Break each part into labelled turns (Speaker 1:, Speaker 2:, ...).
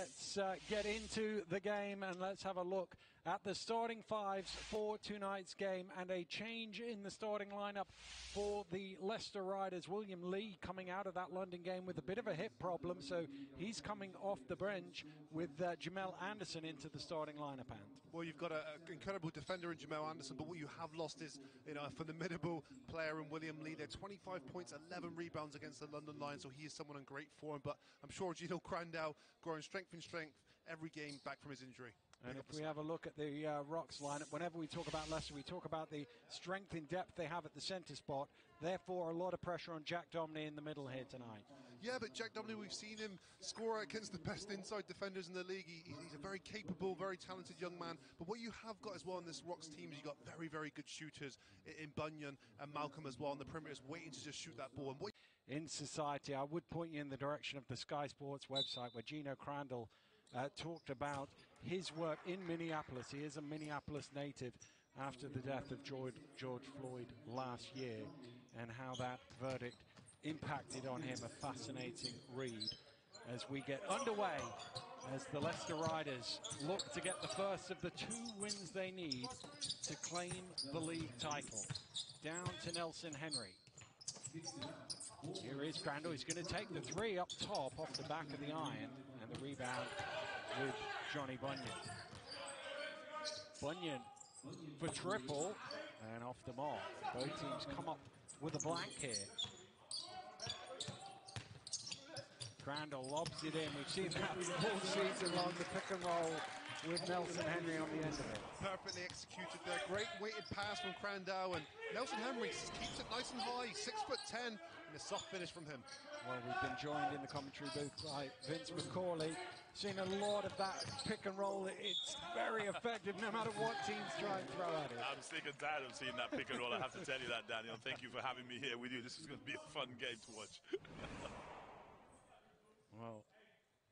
Speaker 1: let's get into the game and let's have a look at the starting fives for tonight's game, and a change in the starting lineup for the Leicester Riders. William Lee coming out of that London game with a bit of a hip problem, so he's coming off the bench with Jamel Anderson into the starting lineup. And
Speaker 2: well, you've got an incredible defender in Jamel Anderson, but what you have lost is, a formidable player in William Lee. They're 25 points, 11 rebounds against the London Lions, so he is someone in great form. But I'm sure Gino Crandall growing strength in strength every game back from his injury.
Speaker 1: And if we have a look at the Rocks lineup, whenever we talk about Leicester, we talk about the strength and depth they have at the centre spot. Therefore, a lot of pressure on Jack Domney in the middle here tonight.
Speaker 2: Yeah, but Jack Domney, we've seen him score against the best inside defenders in the league. He's a very capable, very talented young man. But what you have got as well in this Rocks team is you've got very, very good shooters in Bunyan and Malcolm as well on the perimeters, waiting to just shoot that ball. And
Speaker 1: in society, I would point you in the direction of the Sky Sports website, where Gino Crandall talked about his work in Minneapolis. He is a Minneapolis native after the death of George Floyd last year, and how that verdict impacted on him. A fascinating read as we get underway, as the Leicester Riders look to get the first of the 2 wins they need to claim the league title. Down to Nelson Henry. Here is Crandall. He's going to take the 3 up top off the back of the iron, and the rebound with Johnny Bunyan. Bunyan for triple, and off the mark. Both teams come up with a blank here. Crandall lobs it in. We've seen that all season long, the pick and roll with Nelson Henry on the end of it.
Speaker 2: Perfectly executed there. Great weighted pass from Crandall, and Nelson Henry keeps it nice and high, 6'10", and a soft finish from him.
Speaker 1: Well, we've been joined in the commentary booth by Vince McCauley. Seen a lot of that pick and roll. It's very effective no matter what teams try and throw at it.
Speaker 3: I'm sick and tired of seeing that pick and roll. I have to tell you that, Daniel. Thank you for having me here with you. This is going to be a fun game to watch.
Speaker 1: Well,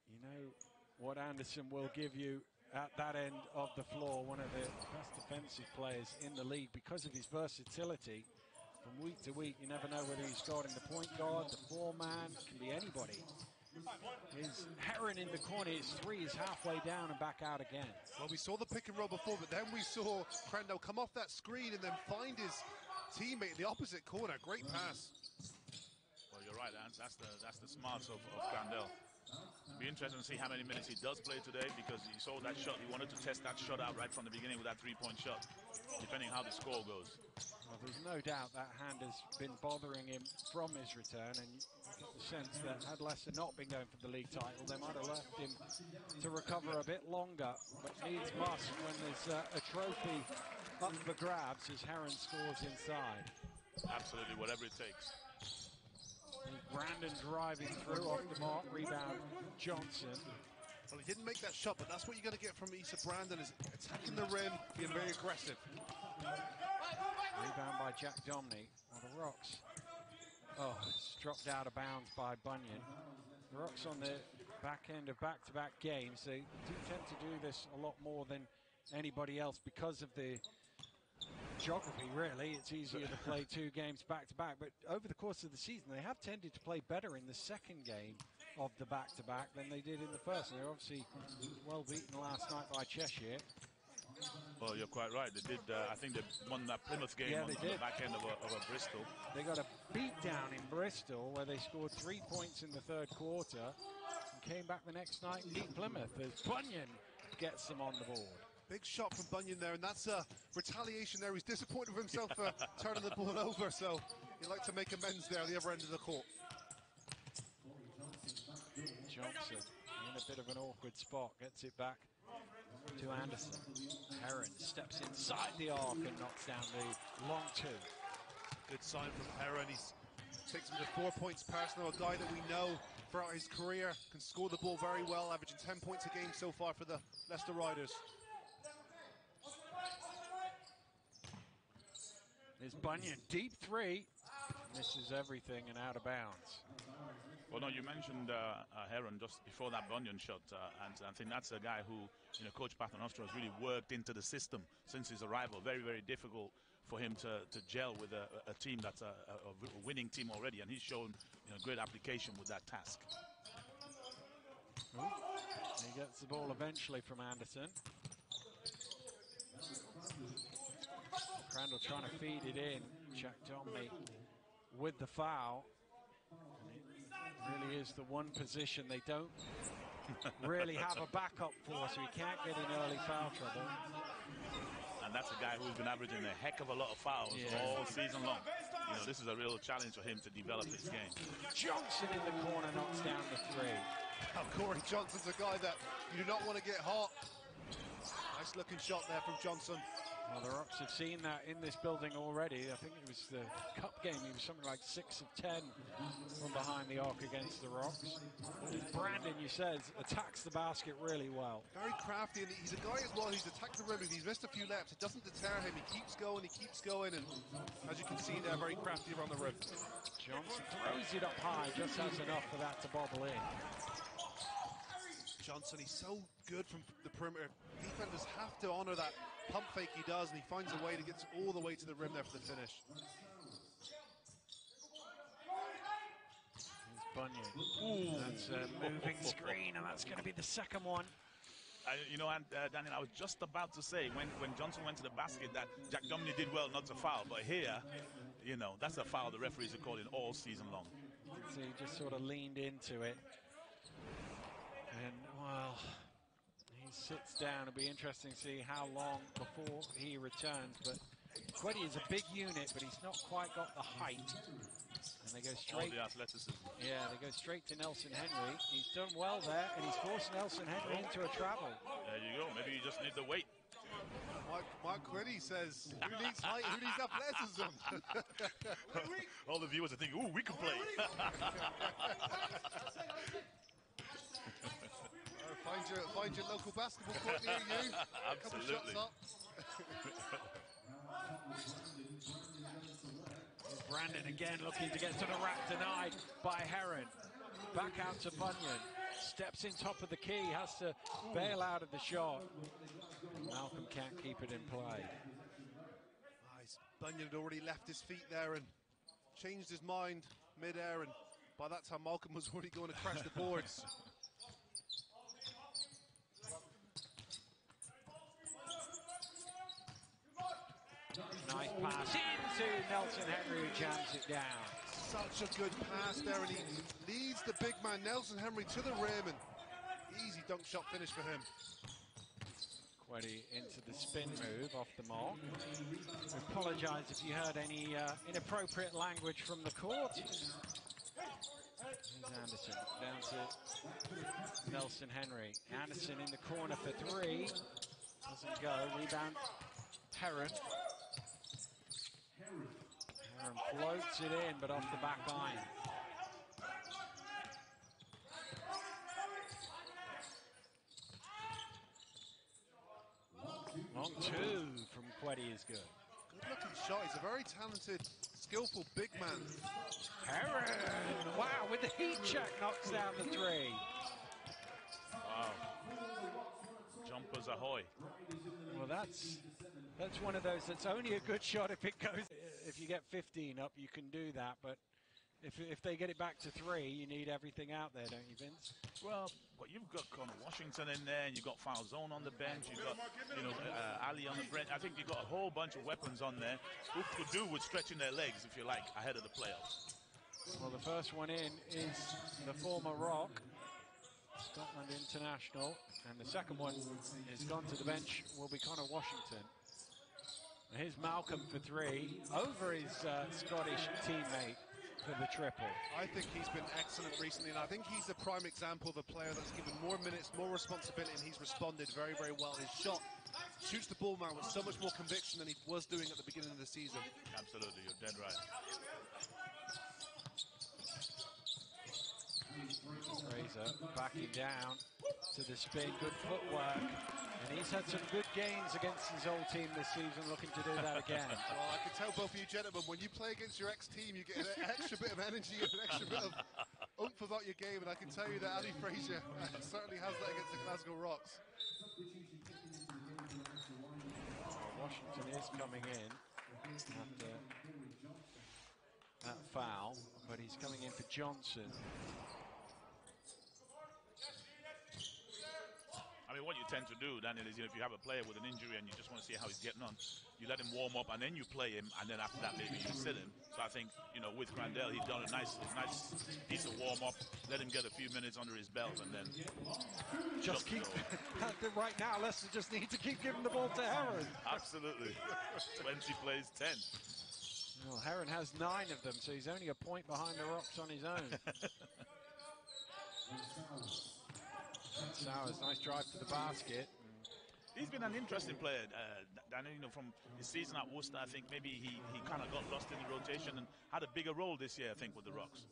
Speaker 1: you know what Anderson will give you at that end of the floor. One of the best defensive players in the league because of his versatility. From week to week, you never know whether he's guarding the point guard, the 4-man, it can be anybody. His Heron in the corner, his 3 is halfway down and back out again.
Speaker 2: Well, we saw the pick and roll before, but then we saw Crandall come off that screen and then find his teammate in the opposite corner. Great pass.
Speaker 3: Well, you're right, that's the smarts of Crandall. It'll be interesting to see how many minutes he does play today, because he saw that shot. He wanted to test that shot out right from the beginning with that 3-point shot, depending how the score goes.
Speaker 1: Well, there's no doubt that hand has been bothering him from his return, and you get the sense that had Leicester not been going for the league title, they might have left him to recover a bit longer, but needs must when there's a trophy up for grabs as Heron scores inside.
Speaker 3: Absolutely, whatever it takes.
Speaker 1: Brandon driving through off the mark, rebound Johnson.
Speaker 2: Well, he didn't make that shot, but that's what you're going to get from Issa Brandon, is attacking the rim, being very aggressive.
Speaker 1: Rebound by Jack Domney. Well, the Rocks, it's dropped out of bounds by Bunyan. The Rocks on the back end of back-to-back games, they do tend to do this a lot more than anybody else because of the geography, really. It's easier to play 2 games back-to-back, but over the course of the season, they have tended to play better in the second game of the back-to-back than they did in the first. And they're obviously well beaten last night by Cheshire.
Speaker 3: Well, you're quite right. They did. I think they won that Plymouth game on the back end of a Bristol.
Speaker 1: They got a beat down in Bristol where they scored 3 points in the third quarter and came back the next night and beat Plymouth as Bunyan gets them on the board.
Speaker 2: Big shot from Bunyan there, and that's a retaliation there. He's disappointed with himself for turning the ball over, so he'd like to make amends there at the other end of the court.
Speaker 1: Johnson in a bit of an awkward spot, gets it back to Anderson. Heron steps inside the arc and knocks down the long 2.
Speaker 2: Good sign from Heron. He takes him to 4 points personal, a guy that we know throughout his career can score the ball very well, averaging 10 points a game so far for the Leicester Riders.
Speaker 1: There's Bunyan, deep 3, misses everything and out of bounds.
Speaker 3: Well, no, you mentioned Heron just before that Bunyan shot, and I think that's a guy who, Coach Paternoster has really worked into the system since his arrival. Very, very difficult for him to gel with a team that's a winning team already, and he's shown great application with that task.
Speaker 1: He He gets the ball eventually from Anderson. Crandall trying to feed it in. Jack Domney with the foul. And it really is the one position they don't really have a backup for, so he can't get in early foul trouble.
Speaker 3: And that's a guy who's been averaging a heck of a lot of fouls all season long. You know, this is a real challenge for him to develop his game.
Speaker 1: Johnson in the corner knocks down the three.
Speaker 2: Now, Corey Johnson's a guy that you do not want to get hot. Nice looking shot there from Johnson.
Speaker 1: Well, the Rocks have seen that in this building already. I think it was the cup game. He was something like 6 of 10 from behind the arc against the Rocks. Brandon, you said, attacks the basket really well.
Speaker 2: Very crafty, and he's a guy as well. He's attacked the rim. If he's missed a few laps, it doesn't deter him. He keeps going, and as you can see there, very crafty around the rim.
Speaker 1: Johnson throws it up high, just has enough for that to bobble in.
Speaker 2: Johnson, he's so good from the perimeter. Defenders have to honor that pump fake he does, and he finds a way to get all the way to the rim there for the finish.
Speaker 1: Here's Bunyan. Ooh, that's a moving screen, and that's going to be the second one.
Speaker 3: You know, and Daniel, I was just about to say, when Johnson went to the basket, that Jack Domney did well not to foul, but here, you know, that's a foul the referees are calling all season long.
Speaker 1: So he just sort of leaned into it. And, well, he sits down. It'll be interesting to see how long before he returns. But Queddy is a big unit, but he's not quite got the height. And they go straight.
Speaker 3: All the athleticism.
Speaker 1: Yeah, they go straight to Nelson Henry. He's done well there, and he's forced Nelson Henry into a travel.
Speaker 3: There you go. Maybe you just need the weight.
Speaker 2: Mike Queddy says, who needs height, who needs athleticism?
Speaker 3: All the viewers are thinking, ooh, we can play.
Speaker 2: Find your local basketball court near you.
Speaker 3: Absolutely.
Speaker 2: A couple shots up.
Speaker 1: Brandon again looking to get to the rack, denied by Heron. Back out to Bunyan. Steps in top of the key, has to bail out of the shot. Malcolm can't keep it in play.
Speaker 2: Nice. Bunyan had already left his feet there and changed his mind mid-air, and by that time Malcolm was already going to crash the boards.
Speaker 1: Nice pass into Nelson Henry, who jams it down.
Speaker 2: Such a good pass there, and he leads the big man Nelson Henry to the rim, and easy dunk shot finish for him.
Speaker 1: Queddy into the spin move off the mark. I apologise if you heard any inappropriate language from the court. Here's Anderson down to Nelson Henry. Anderson in the corner for three. Doesn't go. Rebound Heron. Heron floats it in, but off the back line. On two from Queddy is good.
Speaker 2: Good looking shot. He's a very talented, skillful big man.
Speaker 1: Heron, wow, with the heat check, knocks down the three.
Speaker 3: Wow. Jumpers ahoy.
Speaker 1: Well, that's one of those that's only a good shot if it goes. If you get 15 up, you can do that, but if they get it back to three, you need everything out there, don't you, Vince?
Speaker 3: Well, you've got Connor Washington in there, and you've got Foul Zone on the bench, you've got, Ali on the bench. I think you've got a whole bunch of weapons on there who could do with stretching their legs, if you like, ahead of the playoffs.
Speaker 1: Well, the first one in is the former Rock, Scotland international, and the second one is gone to the bench, will be Connor Washington. And here's Malcolm for three, over his Scottish teammate for the triple.
Speaker 2: I think he's been excellent recently, and I think he's the prime example of a player that's given more minutes, more responsibility, and he's responded very, very well. His shot shoots the ball now with so much more conviction than he was doing at the beginning of the season.
Speaker 3: Absolutely, you're dead right.
Speaker 1: Fraser backing down to the spin, good footwork, and he's had some good gains against his old team this season, looking to do that again.
Speaker 2: Well, I can tell both of you gentlemen, when you play against your ex-team, you get an extra bit of energy and an extra bit of oomph about your game, and I can tell you that Ali Fraser certainly has that against the Glasgow Rocks.
Speaker 1: Washington is coming in after that foul, but he's coming in for Johnson.
Speaker 3: tend to do, Daniel, is if you have a player with an injury and you just want to see how he's getting on, you let him warm up and then you play him, and then after that maybe you sit him. So I think, with Crandell, he's done a nice decent warm up, let him get a few minutes under his belt, and then
Speaker 1: just keep right now. Leicester just need to keep giving the ball to Heron.
Speaker 3: Absolutely. 20 plays 10.
Speaker 1: Well, Heron has 9 of them, so he's only a point behind the rocks on his own. Sowers, nice drive to the basket.
Speaker 3: He's been an interesting player, Daniel, from his season at Worcester. I think maybe he kind of got lost in the rotation and had a bigger role this year, I think, with the Rocks.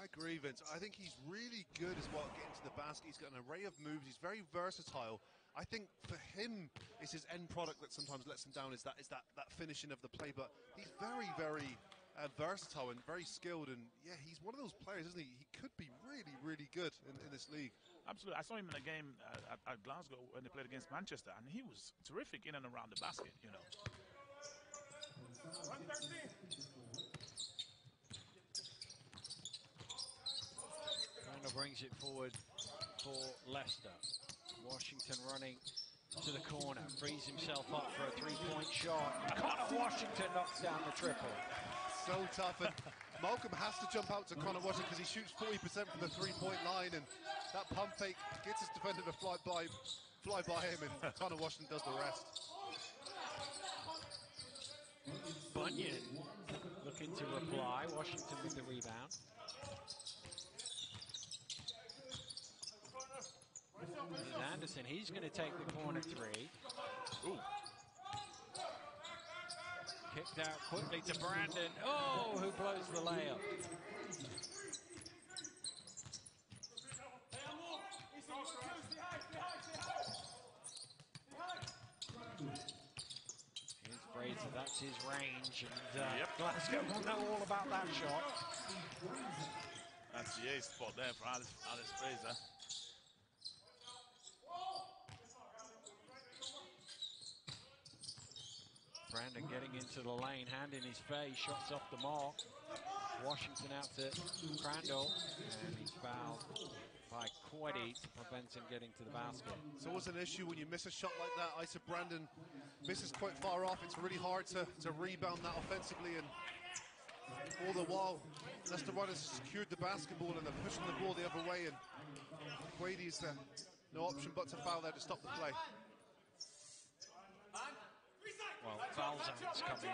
Speaker 2: I agree, Vince. I think he's really good as well getting to the basket. He's got an array of moves. He's very versatile. I think for him, it's his end product that sometimes lets him down, is that finishing of the play. But he's very, very versatile and very skilled. And yeah, he's one of those players, isn't he? He could be really, really good in this league.
Speaker 3: Absolutely. I saw him in a game at Glasgow when they played against Manchester, and he was terrific in and around the basket,
Speaker 1: Crandall brings it forward for Leicester. Washington running to the corner, frees himself up for a three-point shot. Connor Washington knocks down the triple.
Speaker 2: So tough, and Malcolm has to jump out to Connor Washington because he shoots 40% from the three-point line, and that pump fake gets his defender to fly by him, and Connor Washington does the rest.
Speaker 1: Bunyan looking to reply. Washington with the rebound. Here's Anderson. He's going to take the corner three.
Speaker 3: Ooh.
Speaker 1: Kicked out quickly to Brandon. Oh, who blows the layup. Here's Fraser. That's his range. And Glasgow will know all about that shot.
Speaker 3: That's the ace spot there for Alice Fraser.
Speaker 1: Brandon getting into the lane, hand in his face, shots off the mark. Washington out to Crandall, and he's fouled by Queddy to prevent him getting to the basket.
Speaker 2: It's always an issue when you miss a shot like that. I said Brandon misses quite far off. It's really hard to rebound that offensively, and all the while, Leicester runners secured the basketball and they're pushing the ball the other way, and Queddy's no option but to foul there to stop the play.
Speaker 1: Well, foul zone's coming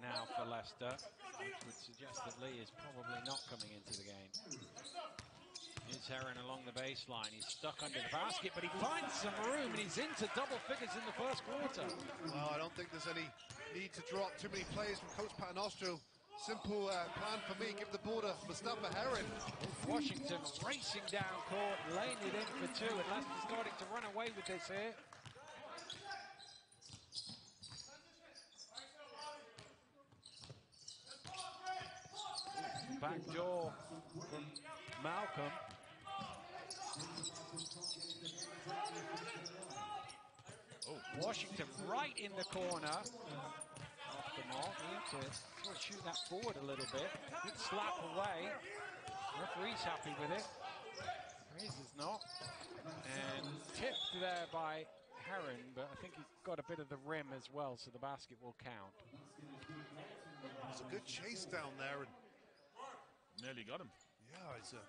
Speaker 1: now for Leicester, which would suggest that Lee is probably not coming into the game. Here's Heron along the baseline. He's stuck under the basket, but he finds some room, and he's into double figures in the first quarter.
Speaker 2: Well, I don't think there's any need to drop too many plays from Coach Paternostro. Simple plan for me, give the ball to Mustapha Heron.
Speaker 1: Washington racing down court, laying it in for two, and Leicester starting to run away with this here. Back door from Malcolm. Oh, Washington right in the corner. Off the mark. He had to shoot that forward a little bit. Good slap away. Referee's happy with it. Fraser's not. And tipped there by Heron, but I think he's got a bit of the rim as well, so the basket will count.
Speaker 2: It's a good chase down there, and
Speaker 3: nearly got him.
Speaker 2: Yeah, it's a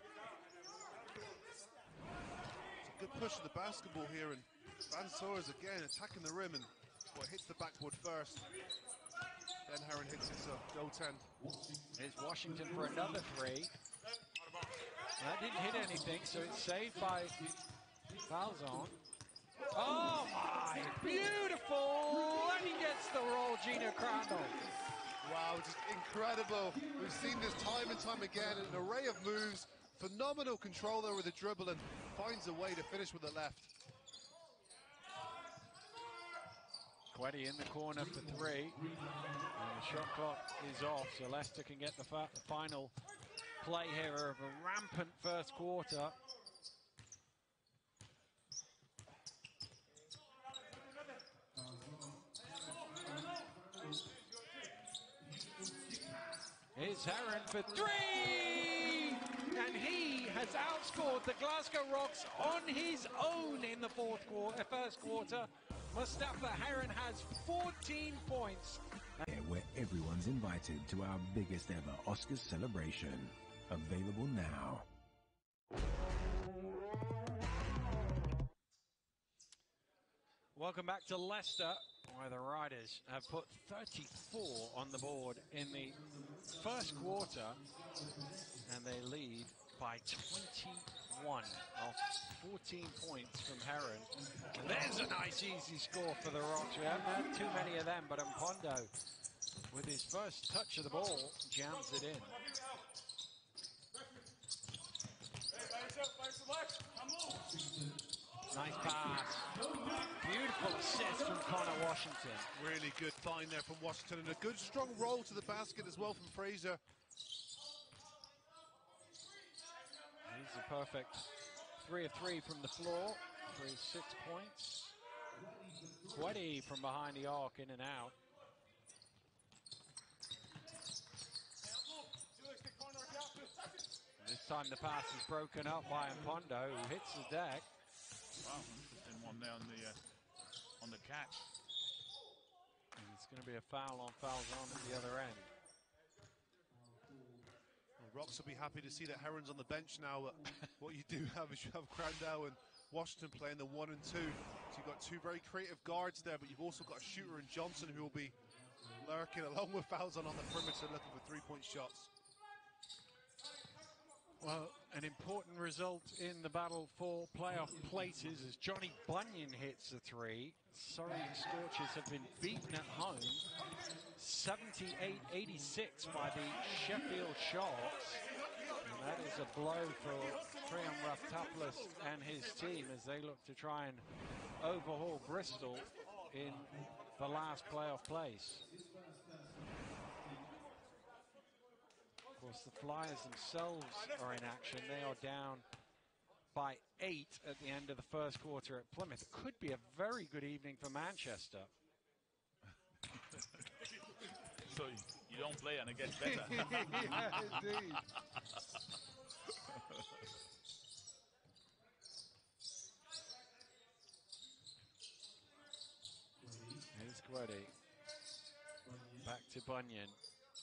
Speaker 2: good push of the basketball here, and Van Soers again attacking the rim, and hits the backboard first. Then Heron hits it, so go 10.
Speaker 1: Here's Washington for another three. That didn't hit anything, so it's saved by Falzon. Oh my, beautiful! And he gets the roll, Gino Crandall.
Speaker 2: Wow, just incredible. We've seen this time and time again, an array of moves, phenomenal control there with the dribble, and finds a way to finish with the left.
Speaker 1: Queddy in the corner for three, and the shot clock is off, so Leicester can get the final play here of a rampant first quarter. Here's Heron for three! and he has outscored the Glasgow Rocks on his own in the first quarter. Mustapha Heron has 14 points.
Speaker 4: Where everyone's invited to our biggest ever Oscars celebration. Available now.
Speaker 1: Welcome back to Leicester, where the Riders have put 34 on the board in the first quarter, and they lead by 21 off 14 points from Heron. And there's a nice easy score for the Rocks. We haven't had too many of them, but Mpondo, with his first touch of the ball, jams it in. Nice pass. Beautiful assist from Connor Washington.
Speaker 2: Really good find there from Washington, and a good strong roll to the basket as well from Fraser.
Speaker 1: He's a perfect 3 of 3 from the floor for his 6 points. Quetty from behind the arc, in and out. This time the pass is broken up by Mpondo, who hits the deck.
Speaker 3: Wow, interesting one there on the catch.
Speaker 1: And it's going to be a foul on at the other end.
Speaker 2: Well, Rocks will be happy to see that Heron's on the bench now. What you do have is you have Crandell and Washington playing the 1 and 2. So you've got two very creative guards there, but you've also got a shooter in Johnson who will be lurking along with Falzon on the perimeter looking for three-point shots.
Speaker 1: Well, an important result in the battle for playoff places as Johnny Bunyan hits the three. Surrey Scorchers have been beaten at home 78-86 by the Sheffield Sharks. And that is a blow for Trion Raftopoulos and his team as they look to try and overhaul Bristol in the last playoff place. Of course, the Flyers themselves are in action. They are down by 8 at the end of the first quarter at Plymouth. It could be a very good evening for Manchester.
Speaker 3: So you don't play and it gets better.
Speaker 1: Yeah, indeed. Here's Quetty. Back to Bunyan.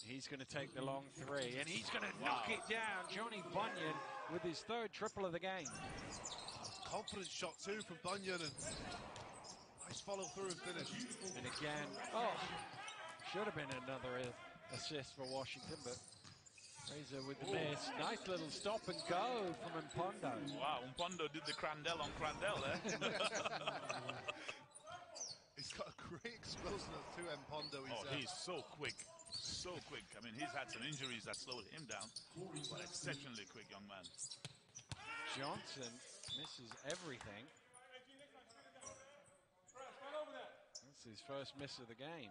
Speaker 1: He's going to take the long three, and he's going to knock it down. Johnny Bunyan with his third triple of the game.
Speaker 2: Confident shot too from Bunyan, and nice follow through and finish.
Speaker 1: And again, should have been another assist for Washington, but Fraser with the miss. Nice little stop and go from Mpondo.
Speaker 3: Wow, Mpondo did the Crandell on Crandell there.
Speaker 2: He's got a great explosiveness too, Mpondo.
Speaker 3: He's so quick. So quick. I mean, he's had some injuries that slowed him down, but exceptionally quick young man.
Speaker 1: Johnson misses everything. That's his first miss of the game.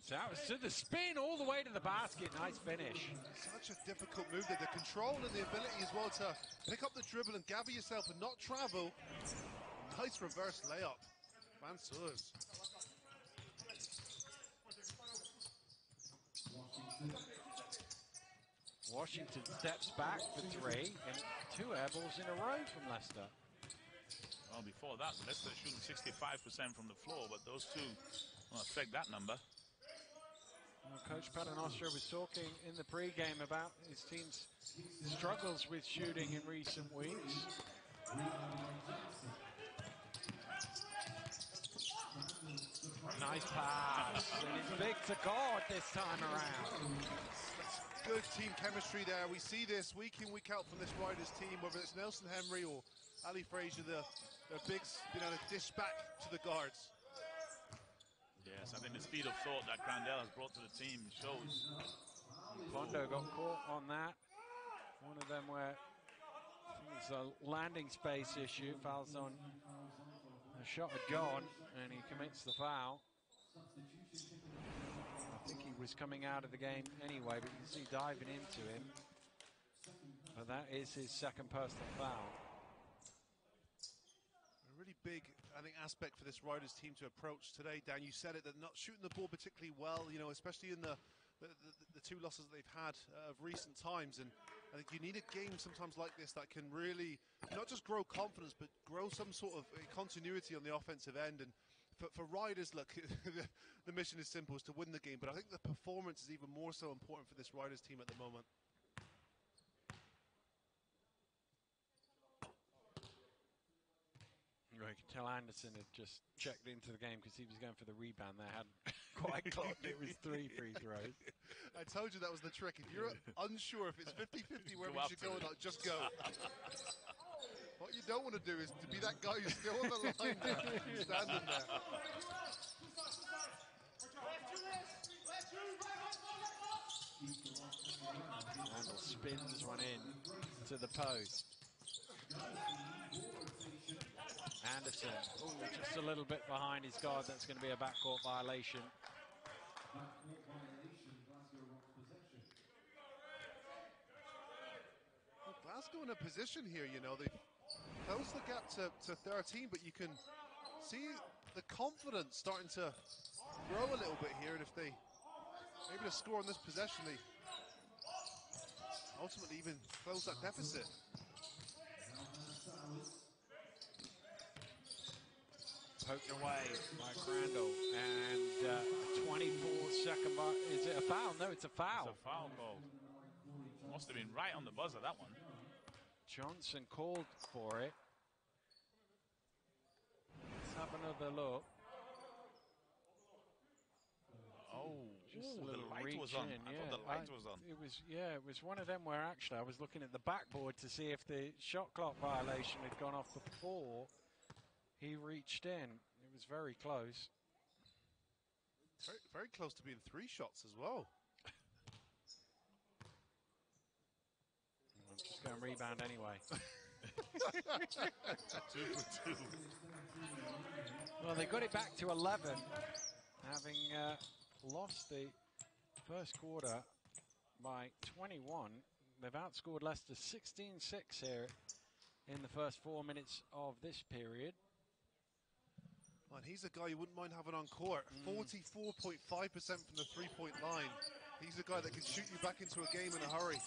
Speaker 1: Out to the spin all the way to the basket. Nice finish.
Speaker 2: Such a difficult move there. The control and the ability as well to pick up the dribble and gather yourself and not travel. Nice reverse layup. Mansours.
Speaker 1: Washington steps back for three, and 2 air balls in a row from Leicester.
Speaker 3: Well, before that, Leicester shooting 65% from the floor, but those two will affect that number.
Speaker 1: Coach Paternoster was talking in the pre-game about his team's struggles with shooting in recent weeks. Nice pass, and it's big to guard this time around.
Speaker 2: Good team chemistry there. We see this week in, week out from this Riders team, whether it's Nelson Henry or Ali Frazier, the bigs being able to dish back to the guards.
Speaker 3: Yes, I think the speed of thought that Crandell has brought to the team shows.
Speaker 1: Mpondo got caught on that. One of them where it's a landing space issue. Falzon, a shot had gone, and he commits the foul. I think he was coming out of the game anyway, but you can see diving into him. But that is his second personal foul.
Speaker 2: A really big, I think, aspect for this Riders team to approach today, Dan. You said it, they're not shooting the ball particularly well, you know, especially in the two losses that they've had of recent times. And I think you need a game sometimes like this that can really not just grow confidence, but grow some sort of continuity on the offensive end. And for Riders, look, the mission is simple, is to win the game. But I think the performance is even more so important for this Riders team at the moment.
Speaker 1: You can tell Anderson had just checked into the game because he was going for the rebound there. Hadn't quite clocked it was 3 free throws.
Speaker 2: I told you that was the trick. If you're unsure if it's 50-50 where we should go or not, just go. What you don't want to do is to be that guy who's still on the line there, standing there.
Speaker 1: Randall spins one in to the post. Anderson, just a little bit behind his guard. That's going to be a backcourt violation.
Speaker 2: Well, Glasgow in a position here, you know, they've closed the gap to 13, but you can see the confidence starting to grow a little bit here, and if they able to score on this possession, they ultimately even close that deficit.
Speaker 1: Poked away by Crandall, and 24-second bar. Is it a foul? No, it's a foul.
Speaker 3: It's a foul call. Must have been right on the buzzer, that one.
Speaker 1: Johnson called for it. Let's have another look.
Speaker 3: Oh,
Speaker 1: Just a
Speaker 3: the
Speaker 1: little
Speaker 3: light
Speaker 1: reach
Speaker 3: was on.
Speaker 1: in,
Speaker 3: I
Speaker 1: yeah.
Speaker 3: thought the light was on.
Speaker 1: It was one of them where actually I was looking at the backboard to see if the shot clock violation had gone off before he reached in. It was very close.
Speaker 2: Very, very close to being 3 shots as well.
Speaker 1: I'm just going to rebound anyway.
Speaker 3: 2 for 2.
Speaker 1: Well, they got it back to 11, having lost the first quarter by 21. They've outscored Leicester 16-6 here in the first 4 minutes of this period.
Speaker 2: And he's a guy you wouldn't mind having on court. 44.5% from the three-point line. He's a guy that can shoot you back into a game in a hurry.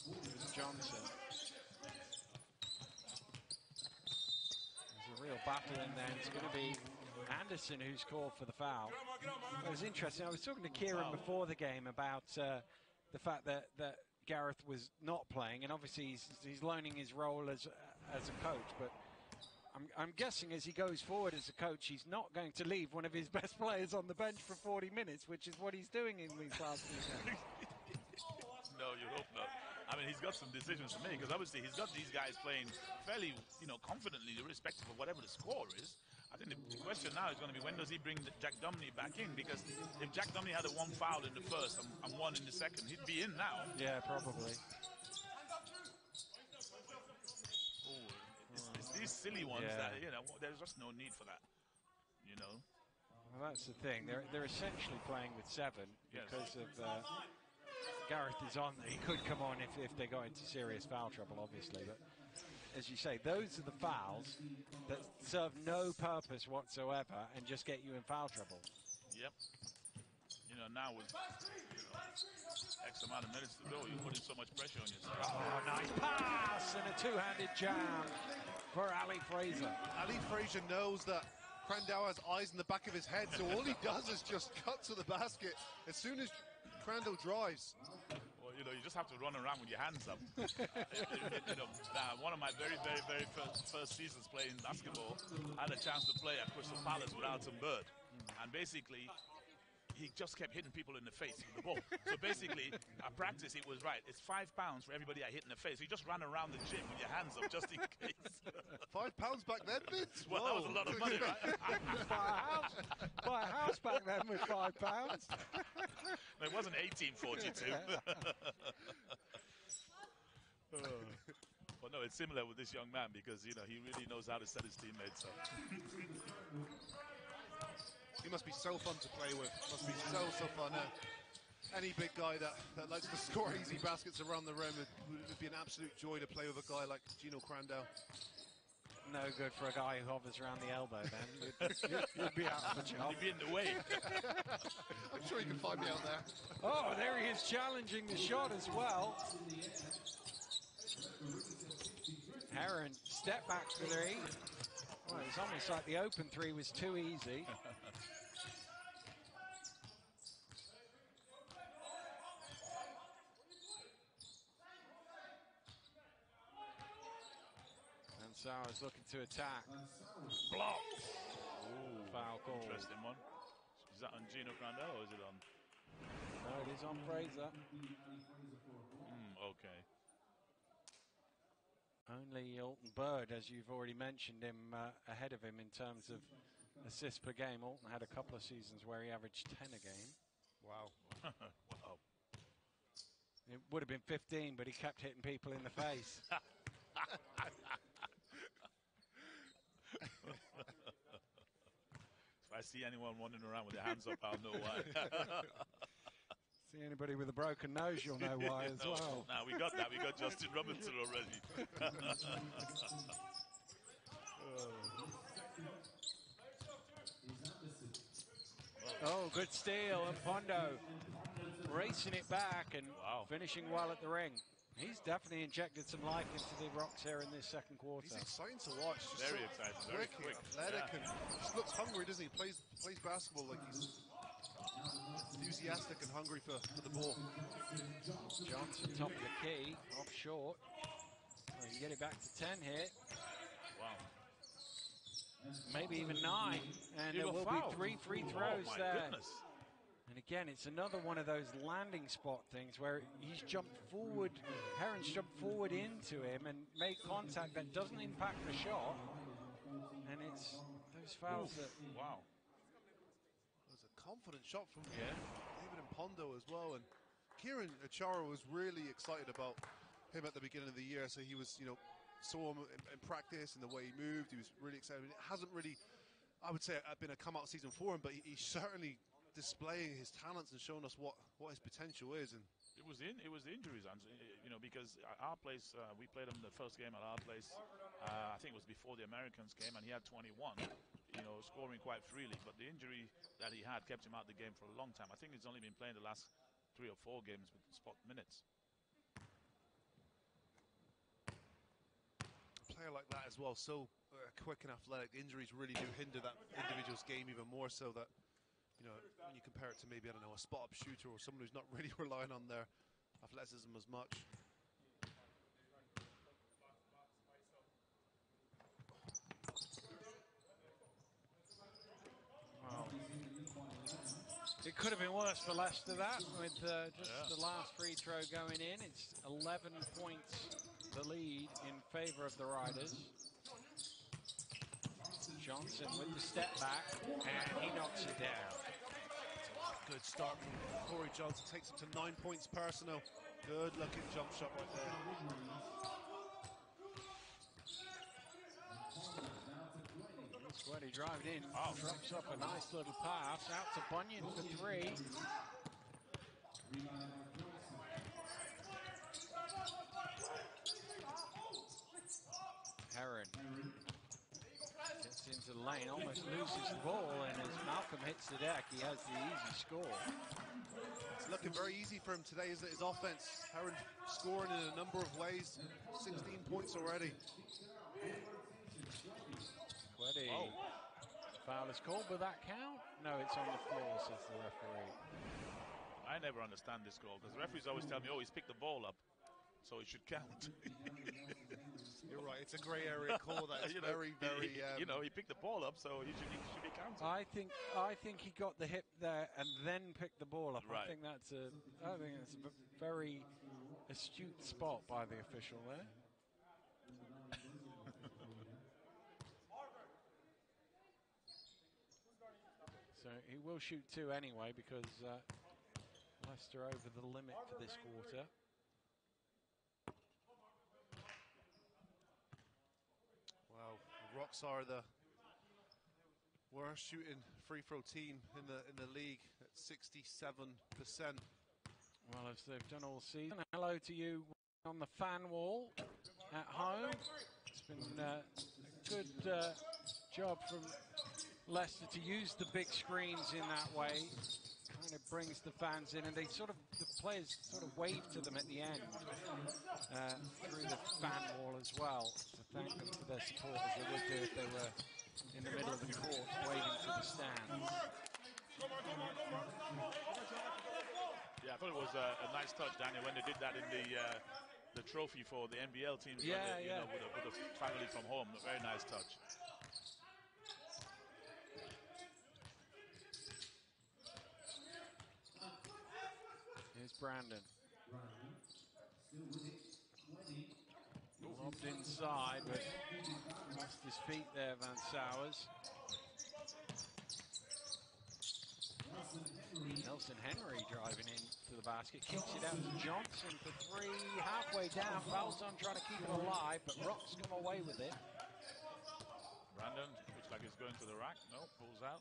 Speaker 1: Here's Johnson. There's a real battle in there. It's going to be Anderson who's called for the foul. It was interesting. I was talking to Kieran before the game about the fact that Gareth was not playing, and obviously he's learning his role as a coach, but I'm guessing as he goes forward as a coach, he's not going to leave one of his best players on the bench for 40 minutes, which is what he's doing in these last few games.
Speaker 3: No, you hope not. I mean, he's got some decisions to make, because obviously he's got these guys playing fairly, confidently, irrespective of whatever the score is. I think the question now is going to be, when does he bring Jack Dumney back in? Because if Jack Dumney had a 1 foul in the first and 1 in the second, he'd be in now.
Speaker 1: Yeah, probably.
Speaker 3: It's these silly ones that, there's just no need for that,
Speaker 1: Well, that's the thing. They're essentially playing with 7 because of Gareth is on. He could come on if they got into serious foul trouble, obviously. But as you say, those are the fouls that serve no purpose whatsoever and just get you in foul trouble.
Speaker 3: Yep. Now with X amount of minutes to go, you're putting so much pressure on yourself.
Speaker 1: Oh, nice pass and a two-handed jam for Ali Fraser.
Speaker 2: Ali Fraser knows that Crandall has eyes in the back of his head, so all he does is just cut to the basket as soon as Crandall drives.
Speaker 3: Well, you just have to run around with your hands up. One of my very, very, very first seasons playing basketball, I had a chance to play at Crystal Palace with Alton Bird. And basically, he just kept hitting people in the face with the ball. So basically, at practice, it was right. It's £5 for everybody I hit in the face. So you just ran around the gym with your hands up just in case.
Speaker 2: £5 back then, Vince?
Speaker 3: Well, that was a lot of money, right?
Speaker 1: Buy a house back then with £5.
Speaker 3: No, it wasn't 1842. But no, it's similar with this young man because, he really knows how to set his teammates up.
Speaker 2: He must be so fun to play with. Must be so fun. any big guy that likes to score easy baskets around the rim, it would be an absolute joy to play with a guy like Gino Crandell.
Speaker 1: No good for a guy who hovers around the elbow, then. You'd be out of a job.
Speaker 3: You'd be in the way.
Speaker 2: I'm sure you can find me out there.
Speaker 1: Oh, there he is challenging the shot as well. Heron, step back three. Well, it's almost like the open three was too easy. And Sauer's looking to attack.
Speaker 3: Blocked.
Speaker 1: Foul call.
Speaker 3: Interesting one. Is that on Gino Crandell or is it on?
Speaker 1: No, it is on Fraser.
Speaker 3: Okay.
Speaker 1: Only Alton Bird, as you've already mentioned him, ahead of him in terms of assists per game. Alton had a couple of seasons where he averaged 10 a game.
Speaker 2: Wow.
Speaker 3: Wow.
Speaker 1: It would have been 15, but he kept hitting people in the face.
Speaker 3: If I see anyone wandering around with their hands up, I'll know why.
Speaker 1: See anybody with a broken nose, you'll know why as well.
Speaker 3: Now we got that. We got Justin Robinson already.
Speaker 1: Oh, good steal, and Pondo racing it back and finishing well at the ring. He's definitely injected some life into the Rocks here in this second quarter.
Speaker 2: He's exciting to watch. Just
Speaker 3: Very
Speaker 2: so
Speaker 3: exciting, very quick.
Speaker 2: Athletic, and just looks hungry, doesn't he? Plays basketball like he's enthusiastic and hungry for the ball.
Speaker 1: Johnson top of the key, off short. Well, you can get it back to 10 here.
Speaker 3: Wow.
Speaker 1: Maybe even 9. And there will be 3 free throws there.
Speaker 3: Goodness.
Speaker 1: And again, it's another one of those landing spot things where he's jumped forward, Heron's jumped forward into him and made contact that doesn't impact the shot. And it's those fouls that...
Speaker 3: Wow.
Speaker 2: It was a confident shot from David and Pondo as well. And Kieran Achara was really excited about him at the beginning of the year. So he was, saw him in practice and the way he moved. He was really excited. It hasn't really, I would say, been a come-out season for him, but he's certainly displaying his talents and showing us what his potential is. And
Speaker 3: it was the injuries, because our place, we played him the first game at our place. I think it was before the Americans came, and he had 21, scoring quite freely. But the injury that he had kept him out of the game for a long time. I think he's only been playing the last 3 or 4 games with spot minutes.
Speaker 2: A player like that as well, so quick and athletic. Injuries really do hinder that individual's game even more so that, when you compare it to maybe, I don't know, a spot-up shooter or someone who's not really relying on their athleticism as much.
Speaker 1: Wow. It could have been worse for Leicester, that, with just the last free throw going in. It's 11 points the lead in favour of the Riders. Johnson with the step back, and he knocks it down.
Speaker 2: Good start from Corey Johnson, takes him to 9 points personal. Good looking jump shot right there.
Speaker 1: Squiddy driving in, drops up a nice little pass, out to Bunyan for 3. Heron gets into the lane, almost loses the ball, and as Malcolm hits the deck, he has the easy score.
Speaker 2: It's looking very easy for him today, isn't it, his offense? Heron scoring in a number of ways, 16 points already.
Speaker 1: Squiddy. Foul is called, but that count? No, it's on the floor, says the referee.
Speaker 3: I never understand this call, because the referees always tell me, oh, he's picked the ball up, so it should count.
Speaker 2: You're right, it's a grey area call. That's very, very...
Speaker 3: he picked the ball up, so he should be counted.
Speaker 1: I think he got the hip there and then picked the ball up.
Speaker 3: Right.
Speaker 1: I think that's a very astute spot by the official there. So he will shoot 2 anyway, because Leicester over the limit for this quarter.
Speaker 2: Wow, Rocks are the worst shooting free throw team in the league at 67%.
Speaker 1: Well, as they've done all season. Hello to you on the fan wall at home. It's been a good job from Leicester to use the big screens in that way. Kind of brings the fans in, and the players sort of wave to them at the end through the fan wall as well to thank them for their support, as they would do if they were in the middle of the court waving to the stands.
Speaker 3: Yeah, I thought it was a nice touch, Daniel, when they did that in the trophy for the NBL teams.
Speaker 1: Yeah,
Speaker 3: when they, with the family from home. A very nice touch.
Speaker 1: Here's Brandon. Lobbed inside, but lost his feet there, Van Sowers. Nelson Henry driving into the basket, kicks it out to Johnson for three, halfway down. Falzon trying to keep it alive, but Rock's come away with it.
Speaker 3: Brandon looks like he's going to the rack. No, pulls out.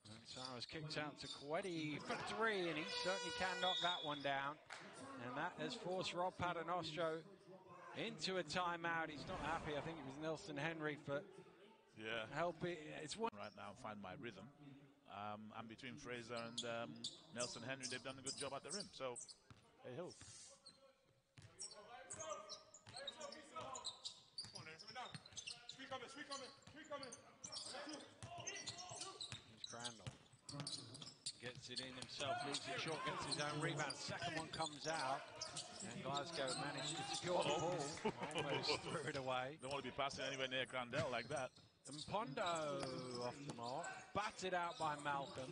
Speaker 1: Van Sowers kicks out to Kwedi for three, and he certainly can knock that one down. And that has forced Rob Paternostro into a timeout. He's not happy. I think it was Nelson Henry for helping. It's one
Speaker 3: right now, find my rhythm. And between Fraser and Nelson Henry, they've done a good job at the rim. So, hey ho.
Speaker 1: Here's Crandall. Gets it in himself, leaves it short, gets his own rebound. Second one comes out, and Glasgow managed to secure the ball. Almost threw it away.
Speaker 3: Don't want to be passing anywhere near Crandall like that.
Speaker 1: And Pondo off the mark, batted out by Malcolm.